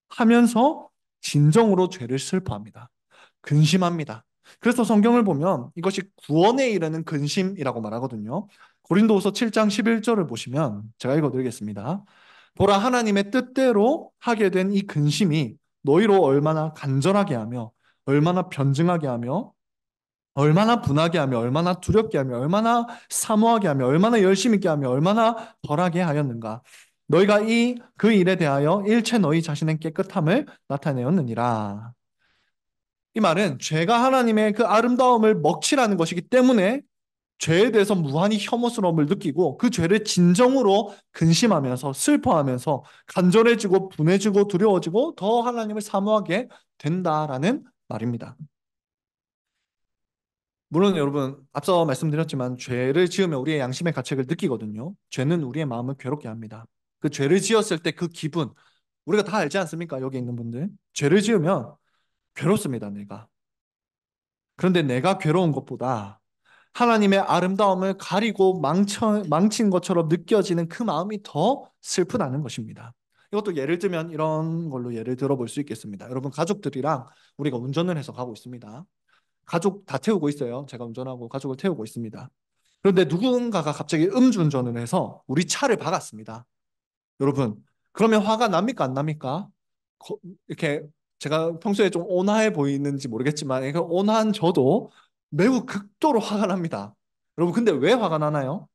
하면서 진정으로 죄를 슬퍼합니다. 근심합니다. 그래서 성경을 보면 이것이 구원에 이르는 근심이라고 말하거든요. 고린도후서 7장 11절을 보시면 제가 읽어드리겠습니다. 보라, 하나님의 뜻대로 하게 된 이 근심이 너희로 얼마나 간절하게 하며 얼마나 변증하게 하며 얼마나 분하게 하며 얼마나 두렵게 하며 얼마나 사모하게 하며 얼마나 열심 있게 하며 얼마나 덜하게 하였는가. 너희가 그 일에 대하여 일체 너희 자신의 깨끗함을 나타내었느니라. 이 말은 죄가 하나님의 그 아름다움을 먹칠하는 것이기 때문에 죄에 대해서 무한히 혐오스러움을 느끼고 그 죄를 진정으로 근심하면서 슬퍼하면서 간절해지고 분해지고 두려워지고 더 하나님을 사모하게 된다라는 말입니다. 물론 여러분 앞서 말씀드렸지만 죄를 지으면 우리의 양심의 가책을 느끼거든요. 죄는 우리의 마음을 괴롭게 합니다. 그 죄를 지었을 때 그 기분 우리가 다 알지 않습니까? 여기 있는 분들 죄를 지으면 괴롭습니다. 내가. 그런데 내가 괴로운 것보다 하나님의 아름다움을 가리고 망친 것처럼 느껴지는 그 마음이 더 슬프다는 것입니다. 이것도 예를 들면 이런 걸로 예를 들어볼 수 있겠습니다. 여러분 가족들이랑 우리가 운전을 해서 가고 있습니다. 가족 다 태우고 있어요. 제가 운전하고 가족을 태우고 있습니다. 그런데 누군가가 갑자기 음주운전을 해서 우리 차를 박았습니다. 여러분, 그러면 화가 납니까? 안 납니까? 이렇게 제가 평소에 좀 온화해 보이는지 모르겠지만 이렇게 온화한 저도 매우 극도로 화가 납니다. 여러분, 근데 왜 화가 나나요?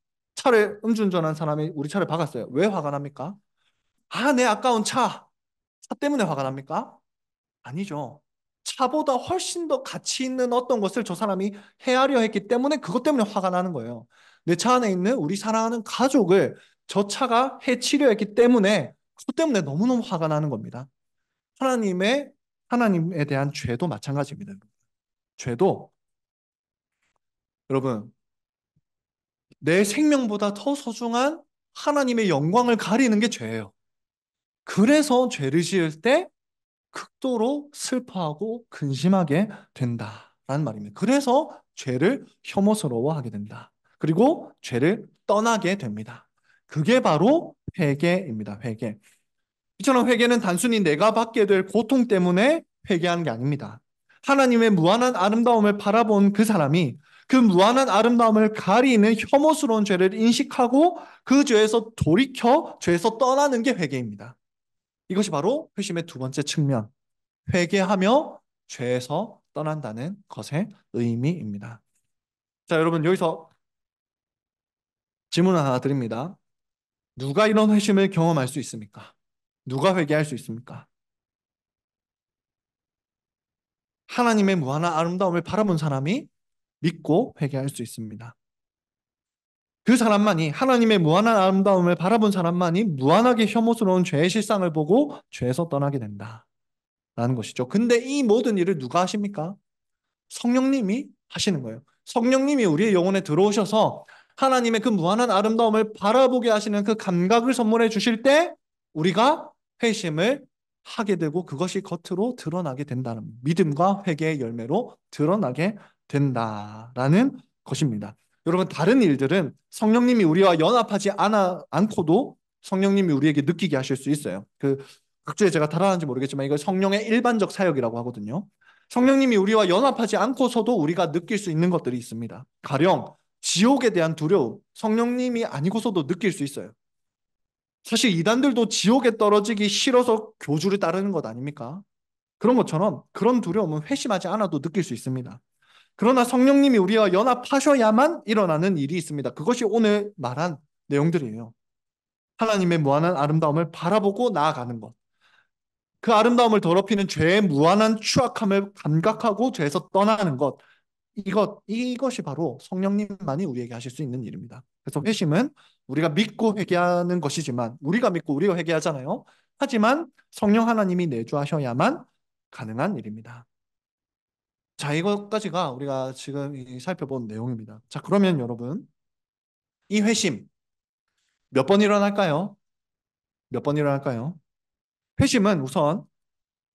음주운전한 사람이 우리 차를 박았어요. 왜 화가 납니까? 아, 내 아까운 차. 차 때문에 화가 납니까? 아니죠. 차보다 훨씬 더 가치 있는 어떤 것을 저 사람이 헤아려 했기 때문에 그것 때문에 화가 나는 거예요. 내 차 안에 있는 우리 사랑하는 가족을 저 차가 해치려 했기 때문에 그것 때문에 너무너무 화가 나는 겁니다. 하나님에 대한 죄도 마찬가지입니다. 죄도 여러분 내 생명보다 더 소중한 하나님의 영광을 가리는 게 죄예요. 그래서 죄를 지을 때 극도로 슬퍼하고 근심하게 된다라는 말입니다. 그래서 죄를 혐오스러워하게 된다. 그리고 죄를 떠나게 됩니다. 그게 바로 회개입니다. 회개. 이처럼 회개는 단순히 내가 받게 될 고통 때문에 회개하는 게 아닙니다. 하나님의 무한한 아름다움을 바라본 그 사람이 그 무한한 아름다움을 가리는 혐오스러운 죄를 인식하고 그 죄에서 돌이켜 죄에서 떠나는 게 회개입니다. 이것이 바로 회심의 두 번째 측면, 회개하며 죄에서 떠난다는 것의 의미입니다. 자, 여러분 여기서 질문을 하나 드립니다. 누가 이런 회심을 경험할 수 있습니까? 누가 회개할 수 있습니까? 하나님의 무한한 아름다움을 바라본 사람이 믿고 회개할 수 있습니다. 그 사람만이 하나님의 무한한 아름다움을 바라본 사람만이 무한하게 혐오스러운 죄의 실상을 보고 죄에서 떠나게 된다라는 것이죠. 근데 이 모든 일을 누가 하십니까? 성령님이 하시는 거예요. 성령님이 우리의 영혼에 들어오셔서 하나님의 그 무한한 아름다움을 바라보게 하시는 그 감각을 선물해 주실 때 우리가 회심을 하게 되고 그것이 겉으로 드러나게 된다는 믿음과 회개의 열매로 드러나게 된다라는 것입니다. 여러분 다른 일들은 성령님이 우리와 연합하지 않고도 성령님이 우리에게 느끼게 하실 수 있어요. 그 각주에 제가 달아난지 모르겠지만 이걸 성령의 일반적 사역이라고 하거든요. 성령님이 우리와 연합하지 않고서도 우리가 느낄 수 있는 것들이 있습니다. 가령 지옥에 대한 두려움, 성령님이 아니고서도 느낄 수 있어요. 사실 이단들도 지옥에 떨어지기 싫어서 교주를 따르는 것 아닙니까? 그런 것처럼 그런 두려움은 회심하지 않아도 느낄 수 있습니다. 그러나 성령님이 우리와 연합하셔야만 일어나는 일이 있습니다. 그것이 오늘 말한 내용들이에요. 하나님의 무한한 아름다움을 바라보고 나아가는 것. 그 아름다움을 더럽히는 죄의 무한한 추악함을 감각하고 죄에서 떠나는 것. 이것이 바로 성령님만이 우리에게 하실 수 있는 일입니다. 그래서 회심은 우리가 믿고 회개하는 것이지만 우리가 믿고 우리가 회개하잖아요. 하지만 성령 하나님이 내주하셔야만 가능한 일입니다. 자, 이것까지가 우리가 지금 살펴본 내용입니다. 자, 그러면 여러분, 이 회심 몇 번 일어날까요? 몇 번 일어날까요? 회심은 우선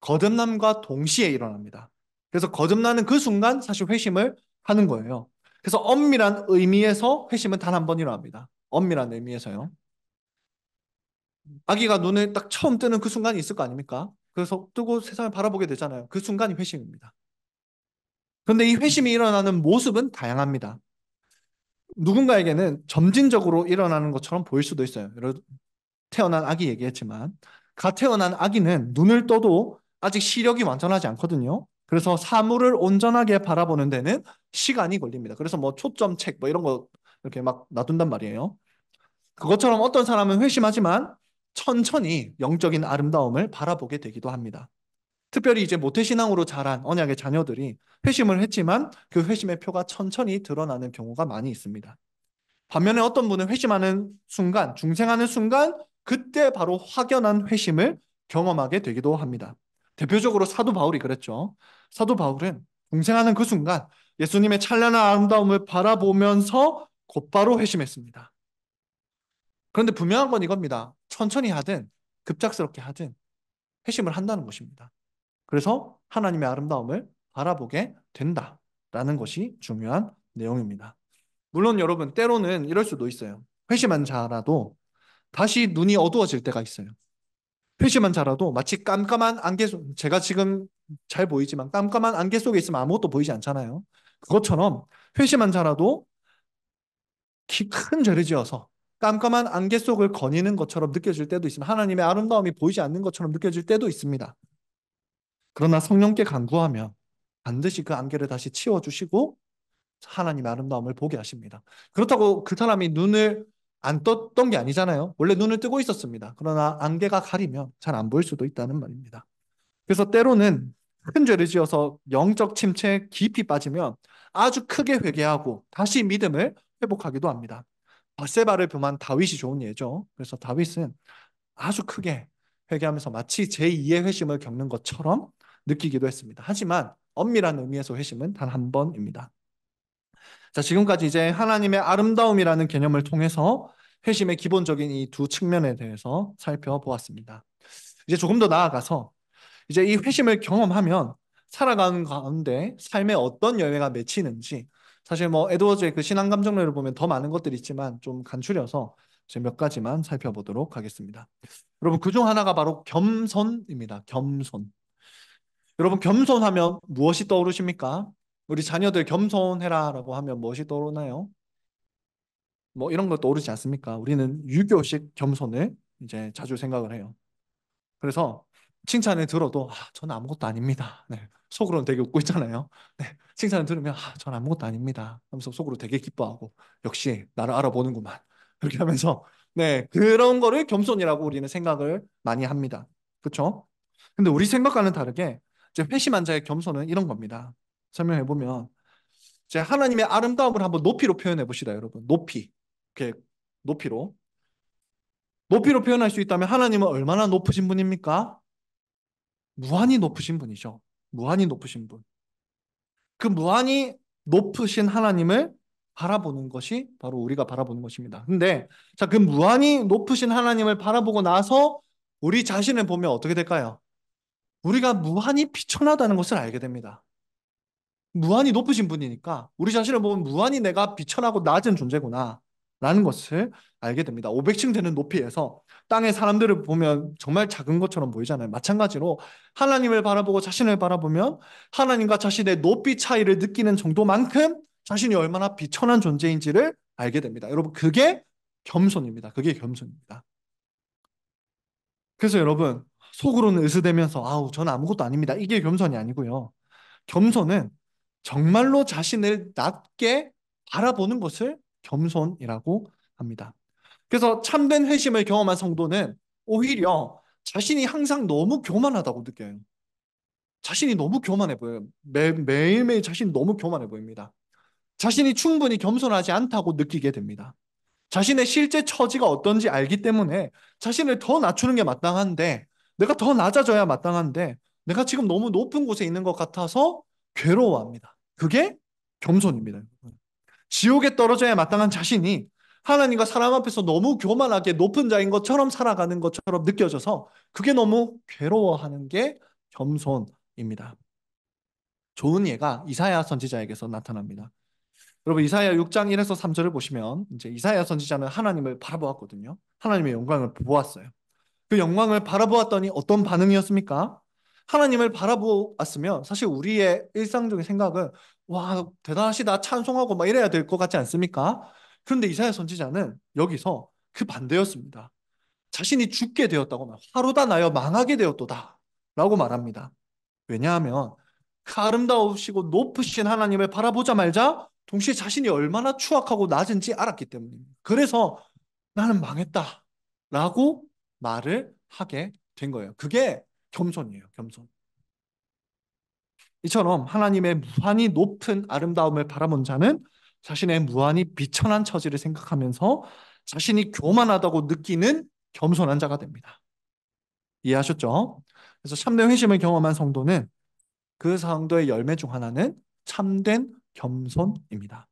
거듭남과 동시에 일어납니다. 그래서 거듭나는 그 순간 사실 회심을 하는 거예요. 그래서 엄밀한 의미에서 회심은 단 한 번 일어납니다. 엄밀한 의미에서요. 아기가 눈을 딱 처음 뜨는 그 순간이 있을 거 아닙니까? 그래서 뜨고 세상을 바라보게 되잖아요. 그 순간이 회심입니다. 그런데 이 회심이 일어나는 모습은 다양합니다. 누군가에게는 점진적으로 일어나는 것처럼 보일 수도 있어요. 태어난 아기 얘기했지만 갓 태어난 아기는 눈을 떠도 아직 시력이 완전하지 않거든요. 그래서 사물을 온전하게 바라보는 데는 시간이 걸립니다. 그래서 뭐 초점책 뭐 이런 거 이렇게 막 놔둔단 말이에요. 그것처럼 어떤 사람은 회심하지만 천천히 영적인 아름다움을 바라보게 되기도 합니다. 특별히 이제 모태신앙으로 자란 언약의 자녀들이 회심을 했지만 그 회심의 표가 천천히 드러나는 경우가 많이 있습니다. 반면에 어떤 분은 회심하는 순간, 중생하는 순간, 그때 바로 확연한 회심을 경험하게 되기도 합니다. 대표적으로 사도 바울이 그랬죠. 사도 바울은 중생하는 그 순간 예수님의 찬란한 아름다움을 바라보면서 곧바로 회심했습니다. 그런데 분명한 건 이겁니다. 천천히 하든 급작스럽게 하든 회심을 한다는 것입니다. 그래서 하나님의 아름다움을 바라보게 된다라는 것이 중요한 내용입니다. 물론 여러분 때로는 이럴 수도 있어요. 회심한 자라도 다시 눈이 어두워질 때가 있어요. 회심한 자라도 마치 깜깜한 안개 속, 제가 지금 잘 보이지만 깜깜한 안개 속에 있으면 아무것도 보이지 않잖아요. 그것처럼 회심한 자라도 큰 죄를 지어서 깜깜한 안개 속을 거니는 것처럼 느껴질 때도 있습니다. 하나님의 아름다움이 보이지 않는 것처럼 느껴질 때도 있습니다. 그러나 성령께 간구하면 반드시 그 안개를 다시 치워주시고 하나님의 아름다움을 보게 하십니다. 그렇다고 그 사람이 눈을 안 떴던 게 아니잖아요. 원래 눈을 뜨고 있었습니다. 그러나 안개가 가리면 잘 안 보일 수도 있다는 말입니다. 그래서 때로는 큰 죄를 지어서 영적 침체에 깊이 빠지면 아주 크게 회개하고 다시 믿음을 회복하기도 합니다. 바세바를 범한 다윗이 좋은 예죠. 그래서 다윗은 아주 크게 회개하면서 마치 제2의 회심을 겪는 것처럼 느끼기도 했습니다. 하지만 엄밀한 의미에서 회심은 단 한 번입니다. 자, 지금까지 이제 하나님의 아름다움이라는 개념을 통해서 회심의 기본적인 이 두 측면에 대해서 살펴보았습니다. 이제 조금 더 나아가서 이제 이 회심을 경험하면 살아가는 가운데 삶에 어떤 열매가 맺히는지 사실 뭐 에드워즈의 그 신앙 감정론을 보면 더 많은 것들이 있지만 좀 간추려서 이제 몇 가지만 살펴보도록 하겠습니다. 여러분 그중 하나가 바로 겸손입니다. 겸손. 여러분 겸손하면 무엇이 떠오르십니까? 우리 자녀들 겸손해라라고 하면 무엇이 떠오르나요? 뭐 이런 거 떠오르지 않습니까? 우리는 유교식 겸손을 이제 자주 생각을 해요. 그래서 칭찬을 들어도 저는 아무것도 아닙니다. 네. 속으로는 되게 웃고 있잖아요. 네. 칭찬을 들으면 저는 아무것도 아닙니다. 하면서 속으로 되게 기뻐하고 역시 나를 알아보는구만. 그렇게 하면서 네 그런 거를 겸손이라고 우리는 생각을 많이 합니다. 그렇죠? 근데 우리 생각과는 다르게 이제 회심한 자의 겸손은 이런 겁니다. 설명해 보면 이제 하나님의 아름다움을 한번 높이로 표현해 봅시다, 여러분. 높이. 이렇게 높이로. 높이로 표현할 수 있다면 하나님은 얼마나 높으신 분입니까? 무한히 높으신 분이죠. 무한히 높으신 분. 그 무한히 높으신 하나님을 바라보는 것이 바로 우리가 바라보는 것입니다. 근데 자, 그 무한히 높으신 하나님을 바라보고 나서 우리 자신을 보면 어떻게 될까요? 우리가 무한히 비천하다는 것을 알게 됩니다. 무한히 높으신 분이니까 우리 자신을 보면 무한히 내가 비천하고 낮은 존재구나 라는 것을 알게 됩니다. 500층 되는 높이에서 땅의 사람들을 보면 정말 작은 것처럼 보이잖아요. 마찬가지로 하나님을 바라보고 자신을 바라보면 하나님과 자신의 높이 차이를 느끼는 정도만큼 자신이 얼마나 비천한 존재인지를 알게 됩니다. 여러분 그게 겸손입니다. 그게 겸손입니다. 그래서 여러분 속으로는 으스대면서 아우 저는 아무것도 아닙니다. 이게 겸손이 아니고요. 겸손은 정말로 자신을 낮게 바라보는 것을 겸손이라고 합니다. 그래서 참된 회심을 경험한 성도는 오히려 자신이 항상 너무 교만하다고 느껴요. 자신이 너무 교만해 보여요. 매일매일 자신이 너무 교만해 보입니다. 자신이 충분히 겸손하지 않다고 느끼게 됩니다. 자신의 실제 처지가 어떤지 알기 때문에 자신을 더 낮추는 게 마땅한데 내가 더 낮아져야 마땅한데 내가 지금 너무 높은 곳에 있는 것 같아서 괴로워합니다. 그게 겸손입니다. 지옥에 떨어져야 마땅한 자신이 하나님과 사람 앞에서 너무 교만하게 높은 자인 것처럼 살아가는 것처럼 느껴져서 그게 너무 괴로워하는 게 겸손입니다. 좋은 예가 이사야 선지자에게서 나타납니다. 여러분 이사야 6장 1에서 3절을 보시면 이제 이사야 선지자는 하나님을 바라보았거든요. 하나님의 영광을 보았어요. 그 영광을 바라보았더니 어떤 반응이었습니까? 하나님을 바라보았으면 사실 우리의 일상적인 생각은 와 대단하시다 찬송하고 막 이래야 될 것 같지 않습니까? 그런데 이사야 선지자는 여기서 그 반대였습니다. 자신이 죽게 되었다고 말, 하루다 나여 망하게 되었도다 라고 말합니다. 왜냐하면 그 아름다우시고 높으신 하나님을 바라보자 말자 동시에 자신이 얼마나 추악하고 낮은지 알았기 때문입니다. 그래서 나는 망했다 라고 말을 하게 된 거예요. 그게 겸손이에요. 겸손. 이처럼 하나님의 무한히 높은 아름다움을 바라본 자는 자신의 무한히 비천한 처지를 생각하면서 자신이 교만하다고 느끼는 겸손한 자가 됩니다. 이해하셨죠? 그래서 참된 회심을 경험한 성도는 그 성도의 열매 중 하나는 참된 겸손입니다.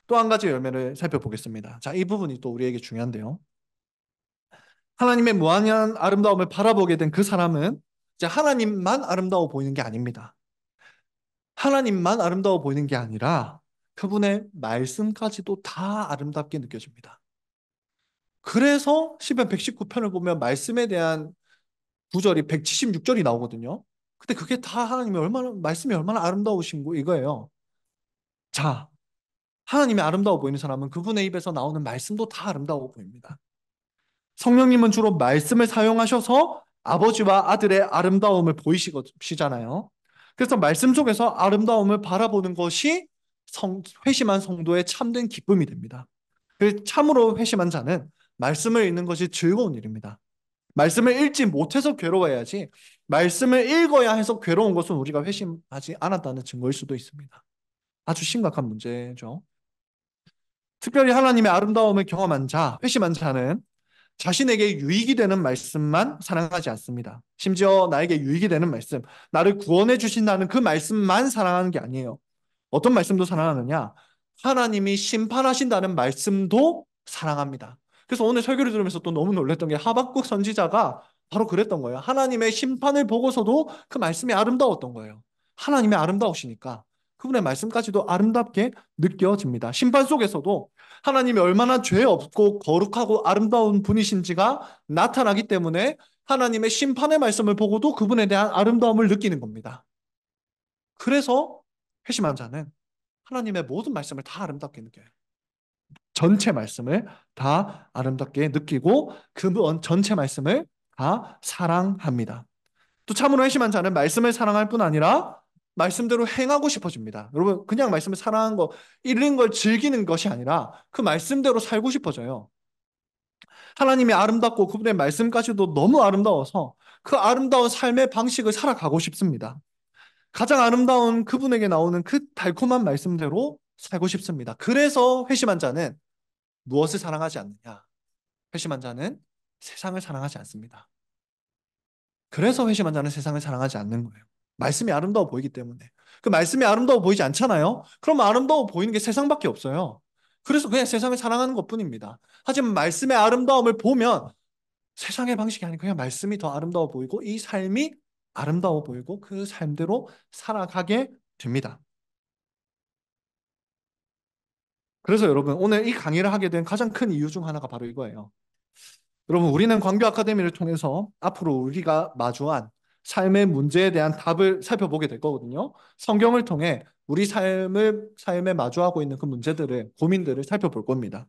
또 한 가지 열매를 살펴보겠습니다. 자, 이 부분이 또 우리에게 중요한데요. 하나님의 무한한 아름다움을 바라보게 된 그 사람은 이제 하나님만 아름다워 보이는 게 아닙니다. 하나님만 아름다워 보이는 게 아니라 그분의 말씀까지도 다 아름답게 느껴집니다. 그래서 시편 119편을 보면 말씀에 대한 구절이 176절이 나오거든요. 근데 그게 다 하나님이 얼마나 말씀이 얼마나 아름다우신 거 이거예요. 자, 하나님이 아름다워 보이는 사람은 그분의 입에서 나오는 말씀도 다 아름다워 보입니다. 성령님은 주로 말씀을 사용하셔서 아버지와 아들의 아름다움을 보이시잖아요. 그래서 말씀 속에서 아름다움을 바라보는 것이 회심한 성도의 참된 기쁨이 됩니다. 참으로 회심한 자는 말씀을 읽는 것이 즐거운 일입니다. 말씀을 읽지 못해서 괴로워야지 말씀을 읽어야 해서 괴로운 것은 우리가 회심하지 않았다는 증거일 수도 있습니다. 아주 심각한 문제죠. 특별히 하나님의 아름다움을 경험한 자, 회심한 자는 자신에게 유익이 되는 말씀만 사랑하지 않습니다. 심지어 나에게 유익이 되는 말씀, 나를 구원해 주신다는 그 말씀만 사랑하는 게 아니에요. 어떤 말씀도 사랑하느냐? 하나님이 심판하신다는 말씀도 사랑합니다. 그래서 오늘 설교를 들으면서 또 너무 놀랐던 게 하박국 선지자가 바로 그랬던 거예요. 하나님의 심판을 보고서도 그 말씀이 아름다웠던 거예요. 하나님이 아름다우시니까 그분의 말씀까지도 아름답게 느껴집니다. 심판 속에서도 하나님이 얼마나 죄 없고 거룩하고 아름다운 분이신지가 나타나기 때문에 하나님의 심판의 말씀을 보고도 그분에 대한 아름다움을 느끼는 겁니다. 그래서 회심한 자는 하나님의 모든 말씀을 다 아름답게 느껴요. 전체 말씀을 다 아름답게 느끼고 그 전체 말씀을 다 사랑합니다. 또 참으로 회심한 자는 말씀을 사랑할 뿐 아니라 말씀대로 행하고 싶어집니다. 여러분 그냥 말씀을 사랑한 거 읽는 걸 즐기는 것이 아니라 그 말씀대로 살고 싶어져요. 하나님이 아름답고 그분의 말씀까지도 너무 아름다워서 그 아름다운 삶의 방식을 살아가고 싶습니다. 가장 아름다운 그분에게 나오는 그 달콤한 말씀대로 살고 싶습니다. 그래서 회심한 자는 무엇을 사랑하지 않느냐? 회심한 자는 세상을 사랑하지 않습니다. 그래서 회심한 자는 세상을 사랑하지 않는 거예요. 말씀이 아름다워 보이기 때문에. 그 말씀이 아름다워 보이지 않잖아요? 그럼 아름다워 보이는 게 세상밖에 없어요. 그래서 그냥 세상을 사랑하는 것뿐입니다. 하지만 말씀의 아름다움을 보면 세상의 방식이 아니고 그냥 말씀이 더 아름다워 보이고 이 삶이 아름다워 보이고 그 삶대로 살아가게 됩니다. 그래서 여러분 오늘 이 강의를 하게 된 가장 큰 이유 중 하나가 바로 이거예요. 여러분 우리는 광교 아카데미를 통해서 앞으로 우리가 마주한 삶의 문제에 대한 답을 살펴보게 될 거거든요. 성경을 통해 우리 삶에 마주하고 있는 그 문제들을 고민들을 살펴볼 겁니다.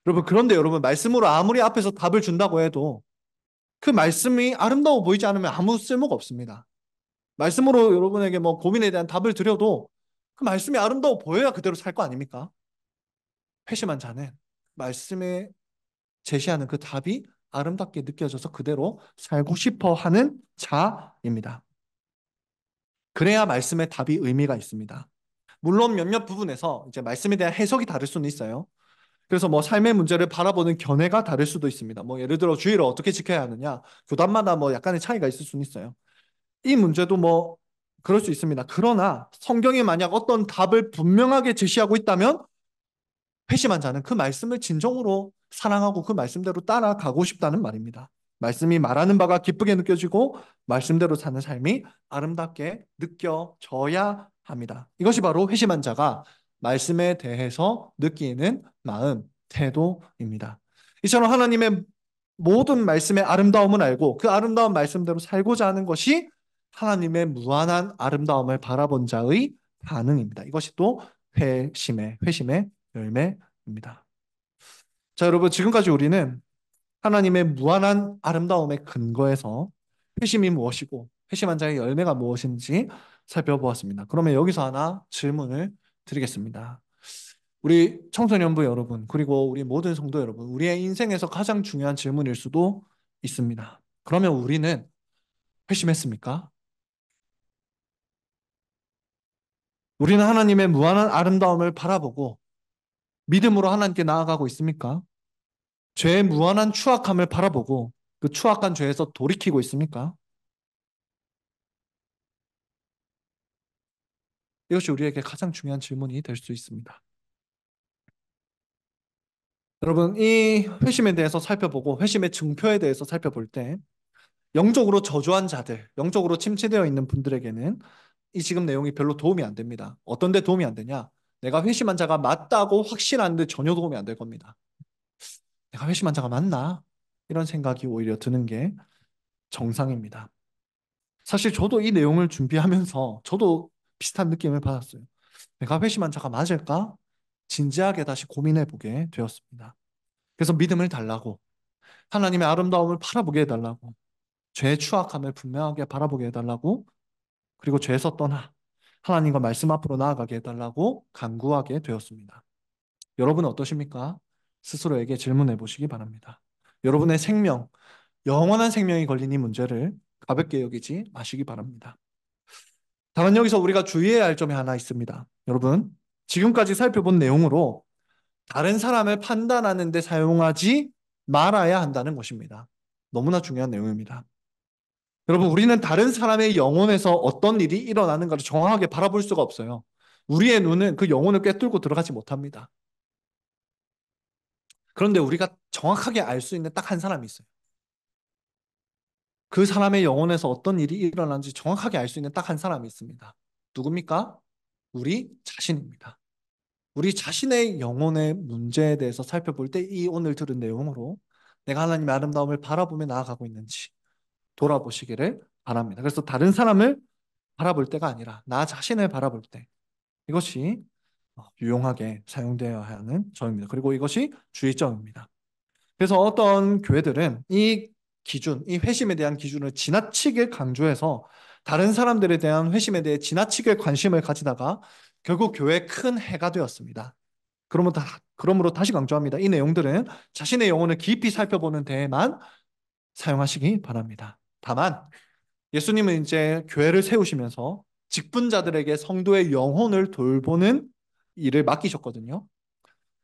여러분 그런데 여러분 말씀으로 아무리 앞에서 답을 준다고 해도 그 말씀이 아름다워 보이지 않으면 아무 쓸모가 없습니다. 말씀으로 여러분에게 뭐 고민에 대한 답을 드려도 그 말씀이 아름다워 보여야 그대로 살 거 아닙니까? 회심한 자는 말씀에 제시하는 그 답이 아름답게 느껴져서 그대로 살고 싶어 하는 자입니다. 그래야 말씀의 답이 의미가 있습니다. 물론 몇몇 부분에서 이제 말씀에 대한 해석이 다를 수는 있어요. 그래서 뭐 삶의 문제를 바라보는 견해가 다를 수도 있습니다. 뭐 예를 들어 주의를 어떻게 지켜야 하느냐, 교단마다 뭐 약간의 차이가 있을 수는 있어요. 이 문제도 뭐 그럴 수 있습니다. 그러나 성경이 만약 어떤 답을 분명하게 제시하고 있다면 회심한 자는 그 말씀을 진정으로 사랑하고 그 말씀대로 따라가고 싶다는 말입니다. 말씀이 말하는 바가 기쁘게 느껴지고 말씀대로 사는 삶이 아름답게 느껴져야 합니다. 이것이 바로 회심한 자가 말씀에 대해서 느끼는 마음, 태도입니다. 이처럼 하나님의 모든 말씀의 아름다움을 알고 그 아름다운 말씀대로 살고자 하는 것이 하나님의 무한한 아름다움을 바라본 자의 반응입니다. 이것이 또 회심의 열매입니다. 자, 여러분, 지금까지 우리는 하나님의 무한한 아름다움의 근거에서 회심이 무엇이고 회심한 자의 열매가 무엇인지 살펴보았습니다. 그러면 여기서 하나 질문을 드리겠습니다. 우리 청소년부 여러분, 그리고 우리 모든 성도 여러분, 우리의 인생에서 가장 중요한 질문일 수도 있습니다. 그러면 우리는 회심했습니까? 우리는 하나님의 무한한 아름다움을 바라보고 믿음으로 하나님께 나아가고 있습니까? 죄의 무한한 추악함을 바라보고 그 추악한 죄에서 돌이키고 있습니까? 이것이 우리에게 가장 중요한 질문이 될 수 있습니다. 여러분, 이 회심에 대해서 살펴보고 회심의 증표에 대해서 살펴볼 때 영적으로 저조한 자들, 영적으로 침체되어 있는 분들에게는 이 지금 내용이 별로 도움이 안 됩니다. 어떤 데 도움이 안 되냐? 내가 회심한 자가 맞다고 확신하는데 전혀 도움이 안 될 겁니다. 내가 회심한 자가 맞나? 이런 생각이 오히려 드는 게 정상입니다. 사실 저도 이 내용을 준비하면서 저도 비슷한 느낌을 받았어요. 내가 회심한 자가 맞을까? 진지하게 다시 고민해 보게 되었습니다. 그래서 믿음을 달라고, 하나님의 아름다움을 바라보게 해달라고, 죄의 추악함을 분명하게 바라보게 해달라고, 그리고 죄에서 떠나 하나님과 말씀 앞으로 나아가게 해달라고 간구하게 되었습니다. 여러분은 어떠십니까? 스스로에게 질문해 보시기 바랍니다. 여러분의 생명, 영원한 생명이 걸린 이 문제를 가볍게 여기지 마시기 바랍니다. 다만 여기서 우리가 주의해야 할 점이 하나 있습니다. 여러분, 지금까지 살펴본 내용으로 다른 사람을 판단하는 데 사용하지 말아야 한다는 것입니다. 너무나 중요한 내용입니다. 여러분, 우리는 다른 사람의 영혼에서 어떤 일이 일어나는가를 정확하게 바라볼 수가 없어요. 우리의 눈은 그 영혼을 꿰뚫고 들어가지 못합니다. 그런데 우리가 정확하게 알 수 있는 딱 한 사람이 있어요. 그 사람의 영혼에서 어떤 일이 일어나는지 정확하게 알 수 있는 딱 한 사람이 있습니다. 누굽니까? 우리 자신입니다. 우리 자신의 영혼의 문제에 대해서 살펴볼 때 이 오늘 들은 내용으로 내가 하나님의 아름다움을 바라보며 나아가고 있는지 돌아보시기를 바랍니다. 그래서 다른 사람을 바라볼 때가 아니라 나 자신을 바라볼 때 이것이 유용하게 사용되어야 하는 점입니다. 그리고 이것이 주의점입니다. 그래서 어떤 교회들은 이 기준, 이 회심에 대한 기준을 지나치게 강조해서 다른 사람들에 대한 회심에 대해 지나치게 관심을 가지다가 결국 교회에 큰 해가 되었습니다. 그러므로 다시 강조합니다. 이 내용들은 자신의 영혼을 깊이 살펴보는 데에만 사용하시기 바랍니다. 다만 예수님은 이제 교회를 세우시면서 직분자들에게 성도의 영혼을 돌보는 일을 맡기셨거든요.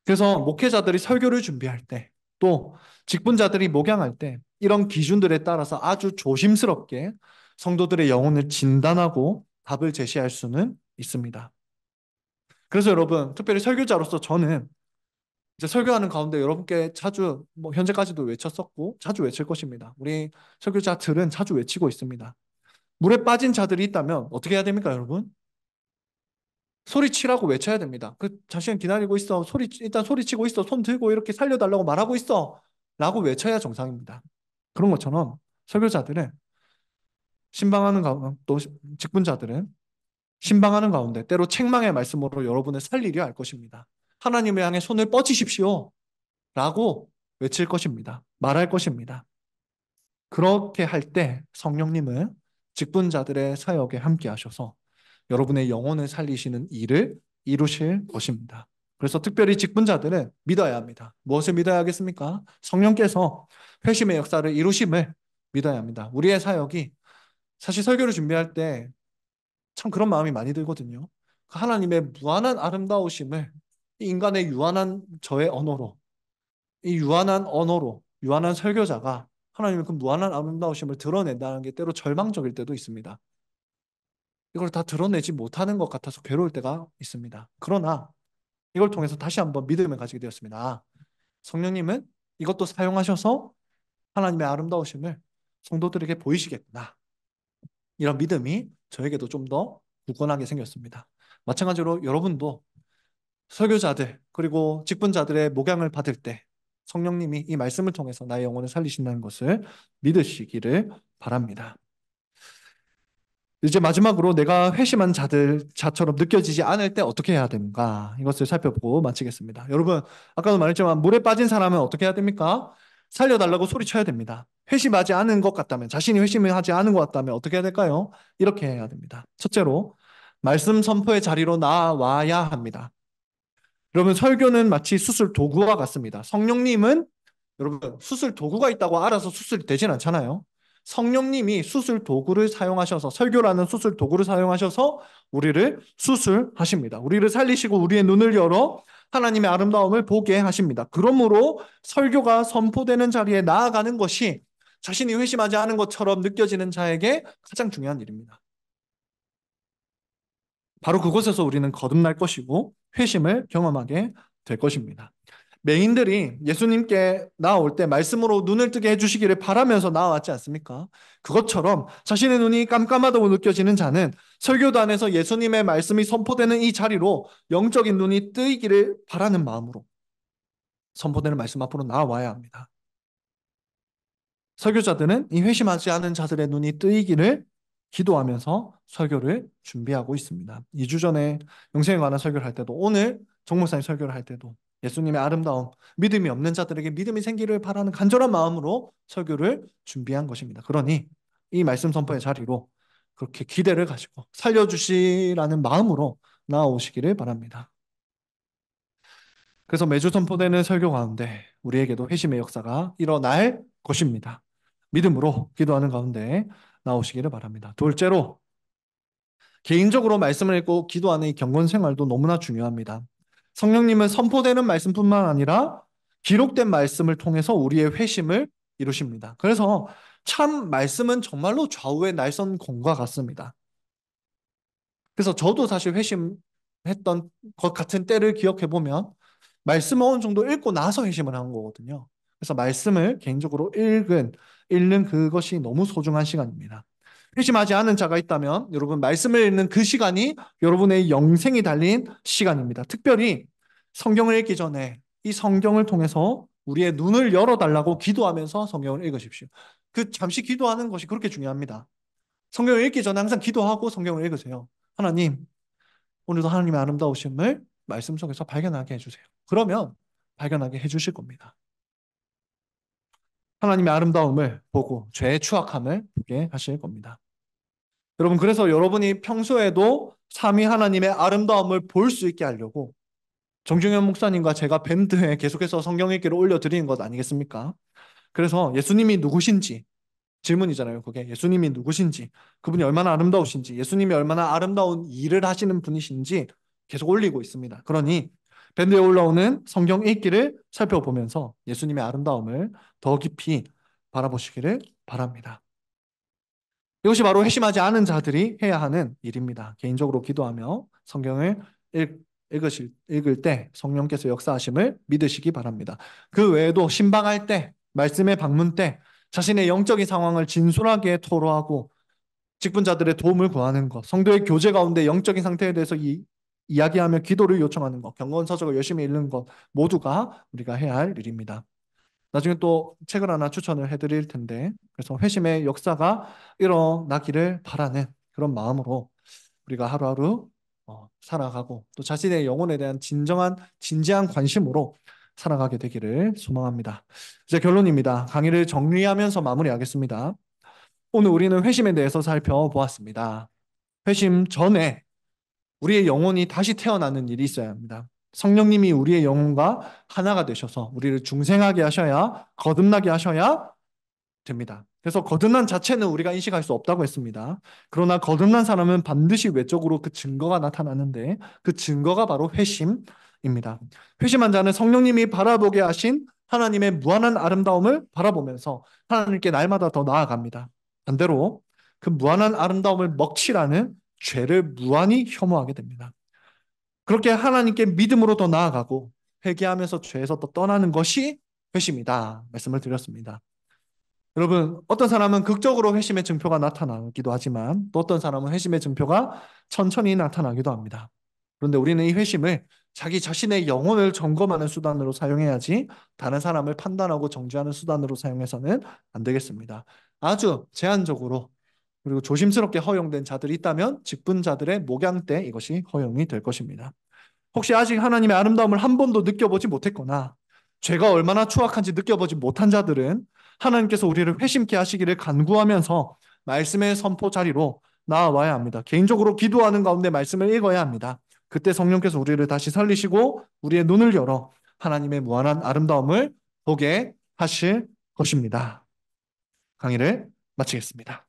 그래서 목회자들이 설교를 준비할 때, 또 직분자들이 목양할 때 이런 기준들에 따라서 아주 조심스럽게 성도들의 영혼을 진단하고 답을 제시할 수는 있습니다. 그래서 여러분, 특별히 설교자로서 저는 이제 설교하는 가운데 여러분께 자주 현재까지도 외쳤었고 자주 외칠 것입니다. 우리 설교자들은 자주 외치고 있습니다. 물에 빠진 자들이 있다면 어떻게 해야 됩니까, 여러분? 소리치라고 외쳐야 됩니다. 그 자신 기다리고 있어. 일단 소리치고 있어. 손 들고 이렇게 살려달라고 말하고 있어. 라고 외쳐야 정상입니다. 그런 것처럼 설교자들은 신방하는 가운데 또 직분자들은 신방하는 가운데 때로 책망의 말씀으로 여러분을 살리려 할 것입니다. 하나님을 향해 손을 뻗으십시오. 라고 외칠 것입니다. 말할 것입니다. 그렇게 할 때 성령님은 직분자들의 사역에 함께 하셔서 여러분의 영혼을 살리시는 일을 이루실 것입니다. 그래서 특별히 직분자들은 믿어야 합니다. 무엇을 믿어야 하겠습니까? 성령께서 회심의 역사를 이루심을 믿어야 합니다. 우리의 사역이 사실 설교를 준비할 때 참 그런 마음이 많이 들거든요. 그 하나님의 무한한 아름다우심을 이 인간의 유한한 저의 언어로 이 유한한 언어로 유한한 설교자가 하나님의 그 무한한 아름다우심을 드러낸다는 게 때로 절망적일 때도 있습니다. 이걸 다 드러내지 못하는 것 같아서 괴로울 때가 있습니다. 그러나 이걸 통해서 다시 한번 믿음을 가지게 되었습니다. 성령님은 이것도 사용하셔서 하나님의 아름다우심을 성도들에게 보이시겠구나. 이런 믿음이 저에게도 좀 더 굳건하게 생겼습니다. 마찬가지로 여러분도 설교자들 그리고 직분자들의 목양을 받을 때 성령님이 이 말씀을 통해서 나의 영혼을 살리신다는 것을 믿으시기를 바랍니다. 이제 마지막으로 내가 회심한 자처럼 느껴지지 않을 때 어떻게 해야 되는가 이것을 살펴보고 마치겠습니다. 여러분 아까도 말했지만 물에 빠진 사람은 어떻게 해야 됩니까? 살려달라고 소리쳐야 됩니다. 회심하지 않은 것 같다면 자신이 회심을 하지 않은 것 같다면 어떻게 해야 될까요? 이렇게 해야 됩니다. 첫째로 말씀 선포의 자리로 나와야 합니다. 여러분 설교는 마치 수술 도구와 같습니다. 성령님은 여러분 수술 도구가 있다고 알아서 수술이 되진 않잖아요. 성령님이 수술 도구를 사용하셔서 설교라는 수술 도구를 사용하셔서 우리를 수술하십니다. 우리를 살리시고 우리의 눈을 열어 하나님의 아름다움을 보게 하십니다. 그러므로 설교가 선포되는 자리에 나아가는 것이 자신이 회심하지 않은 것처럼 느껴지는 자에게 가장 중요한 일입니다. 바로 그곳에서 우리는 거듭날 것이고 회심을 경험하게 될 것입니다. 맹인들이 예수님께 나올 때 말씀으로 눈을 뜨게 해주시기를 바라면서 나왔지 않습니까? 그것처럼 자신의 눈이 깜깜하다고 느껴지는 자는 설교단에서 예수님의 말씀이 선포되는 이 자리로 영적인 눈이 뜨이기를 바라는 마음으로 선포되는 말씀 앞으로 나와야 합니다. 설교자들은 이 회심하지 않은 자들의 눈이 뜨이기를 기도하면서 설교를 준비하고 있습니다. 2주 전에 영생에 관한 설교를 할 때도 오늘 정목사님 설교를 할 때도 예수님의 아름다움, 믿음이 없는 자들에게 믿음이 생기를 바라는 간절한 마음으로 설교를 준비한 것입니다. 그러니 이 말씀 선포의 자리로 그렇게 기대를 가지고 살려주시라는 마음으로 나아오시기를 바랍니다. 그래서 매주 선포되는 설교 가운데 우리에게도 회심의 역사가 일어날 것입니다. 믿음으로 기도하는 가운데 나오시기를 바랍니다. 둘째로 개인적으로 말씀을 읽고 기도하는 이 경건 생활도 너무나 중요합니다. 성령님은 선포되는 말씀뿐만 아니라 기록된 말씀을 통해서 우리의 회심을 이루십니다. 그래서 참 말씀은 정말로 좌우의 날선 공과 같습니다. 그래서 저도 사실 회심했던 것 같은 때를 기억해 보면 말씀을 어느 정도 읽고 나서 회심을 한 거거든요. 그래서 말씀을 개인적으로 읽는 그것이 너무 소중한 시간입니다. 회심하지 않은 자가 있다면 여러분 말씀을 읽는 그 시간이 여러분의 영생이 달린 시간입니다. 특별히 성경을 읽기 전에 이 성경을 통해서 우리의 눈을 열어달라고 기도하면서 성경을 읽으십시오. 그 잠시 기도하는 것이 그렇게 중요합니다. 성경을 읽기 전에 항상 기도하고 성경을 읽으세요. 하나님, 오늘도 하나님의 아름다우심을 말씀 속에서 발견하게 해주세요. 그러면 발견하게 해주실 겁니다. 하나님의 아름다움을 보고 죄의 추악함을 보게 하실 겁니다. 여러분, 그래서 여러분이 평소에도 삼위 하나님의 아름다움을 볼 수 있게 하려고 정중현 목사님과 제가 밴드에 계속해서 성경 읽기를 올려드리는 것 아니겠습니까? 그래서 예수님이 누구신지 질문이잖아요. 그게 예수님이 누구신지, 그분이 얼마나 아름다우신지, 예수님이 얼마나 아름다운 일을 하시는 분이신지 계속 올리고 있습니다. 그러니 밴드에 올라오는 성경 읽기를 살펴보면서 예수님의 아름다움을 더 깊이 바라보시기를 바랍니다. 이것이 바로 회심하지 않은 자들이 해야 하는 일입니다. 개인적으로 기도하며 성경을 읽을 때 성령께서 역사하심을 믿으시기 바랍니다. 그 외에도 신방할 때, 말씀의 방문 때 자신의 영적인 상황을 진솔하게 토로하고 직분자들의 도움을 구하는 것, 성도의 교제 가운데 영적인 상태에 대해서 이야기하며 기도를 요청하는 것, 경건서적을 열심히 읽는 것 모두가 우리가 해야 할 일입니다. 나중에 또 책을 하나 추천을 해드릴 텐데 그래서 회심의 역사가 일어나기를 바라는 그런 마음으로 우리가 하루하루 살아가고 또 자신의 영혼에 대한 진지한 관심으로 살아가게 되기를 소망합니다. 이제 결론입니다. 강의를 정리하면서 마무리하겠습니다. 오늘 우리는 회심에 대해서 살펴보았습니다. 회심 전에 우리의 영혼이 다시 태어나는 일이 있어야 합니다. 성령님이 우리의 영혼과 하나가 되셔서 우리를 중생하게 하셔야 거듭나게 하셔야 됩니다. 그래서 거듭난 자체는 우리가 인식할 수 없다고 했습니다. 그러나 거듭난 사람은 반드시 외적으로 그 증거가 나타나는데 그 증거가 바로 회심입니다. 회심한 자는 성령님이 바라보게 하신 하나님의 무한한 아름다움을 바라보면서 하나님께 날마다 더 나아갑니다. 반대로 그 무한한 아름다움을 먹칠하는 죄를 무한히 혐오하게 됩니다. 그렇게 하나님께 믿음으로 더 나아가고 회개하면서 죄에서 또 떠나는 것이 회심이다 말씀을 드렸습니다. 여러분, 어떤 사람은 극적으로 회심의 증표가 나타나기도 하지만 또 어떤 사람은 회심의 증표가 천천히 나타나기도 합니다. 그런데 우리는 이 회심을 자기 자신의 영혼을 점검하는 수단으로 사용해야지 다른 사람을 판단하고 정죄하는 수단으로 사용해서는 안 되겠습니다. 아주 제한적으로 그리고 조심스럽게 허용된 자들이 있다면 직분자들의 목양 때 이것이 허용이 될 것입니다. 혹시 아직 하나님의 아름다움을 한 번도 느껴보지 못했거나 죄가 얼마나 추악한지 느껴보지 못한 자들은 하나님께서 우리를 회심케 하시기를 간구하면서 말씀의 선포 자리로 나아와야 합니다. 개인적으로 기도하는 가운데 말씀을 읽어야 합니다. 그때 성령께서 우리를 다시 살리시고 우리의 눈을 열어 하나님의 무한한 아름다움을 보게 하실 것입니다. 강의를 마치겠습니다.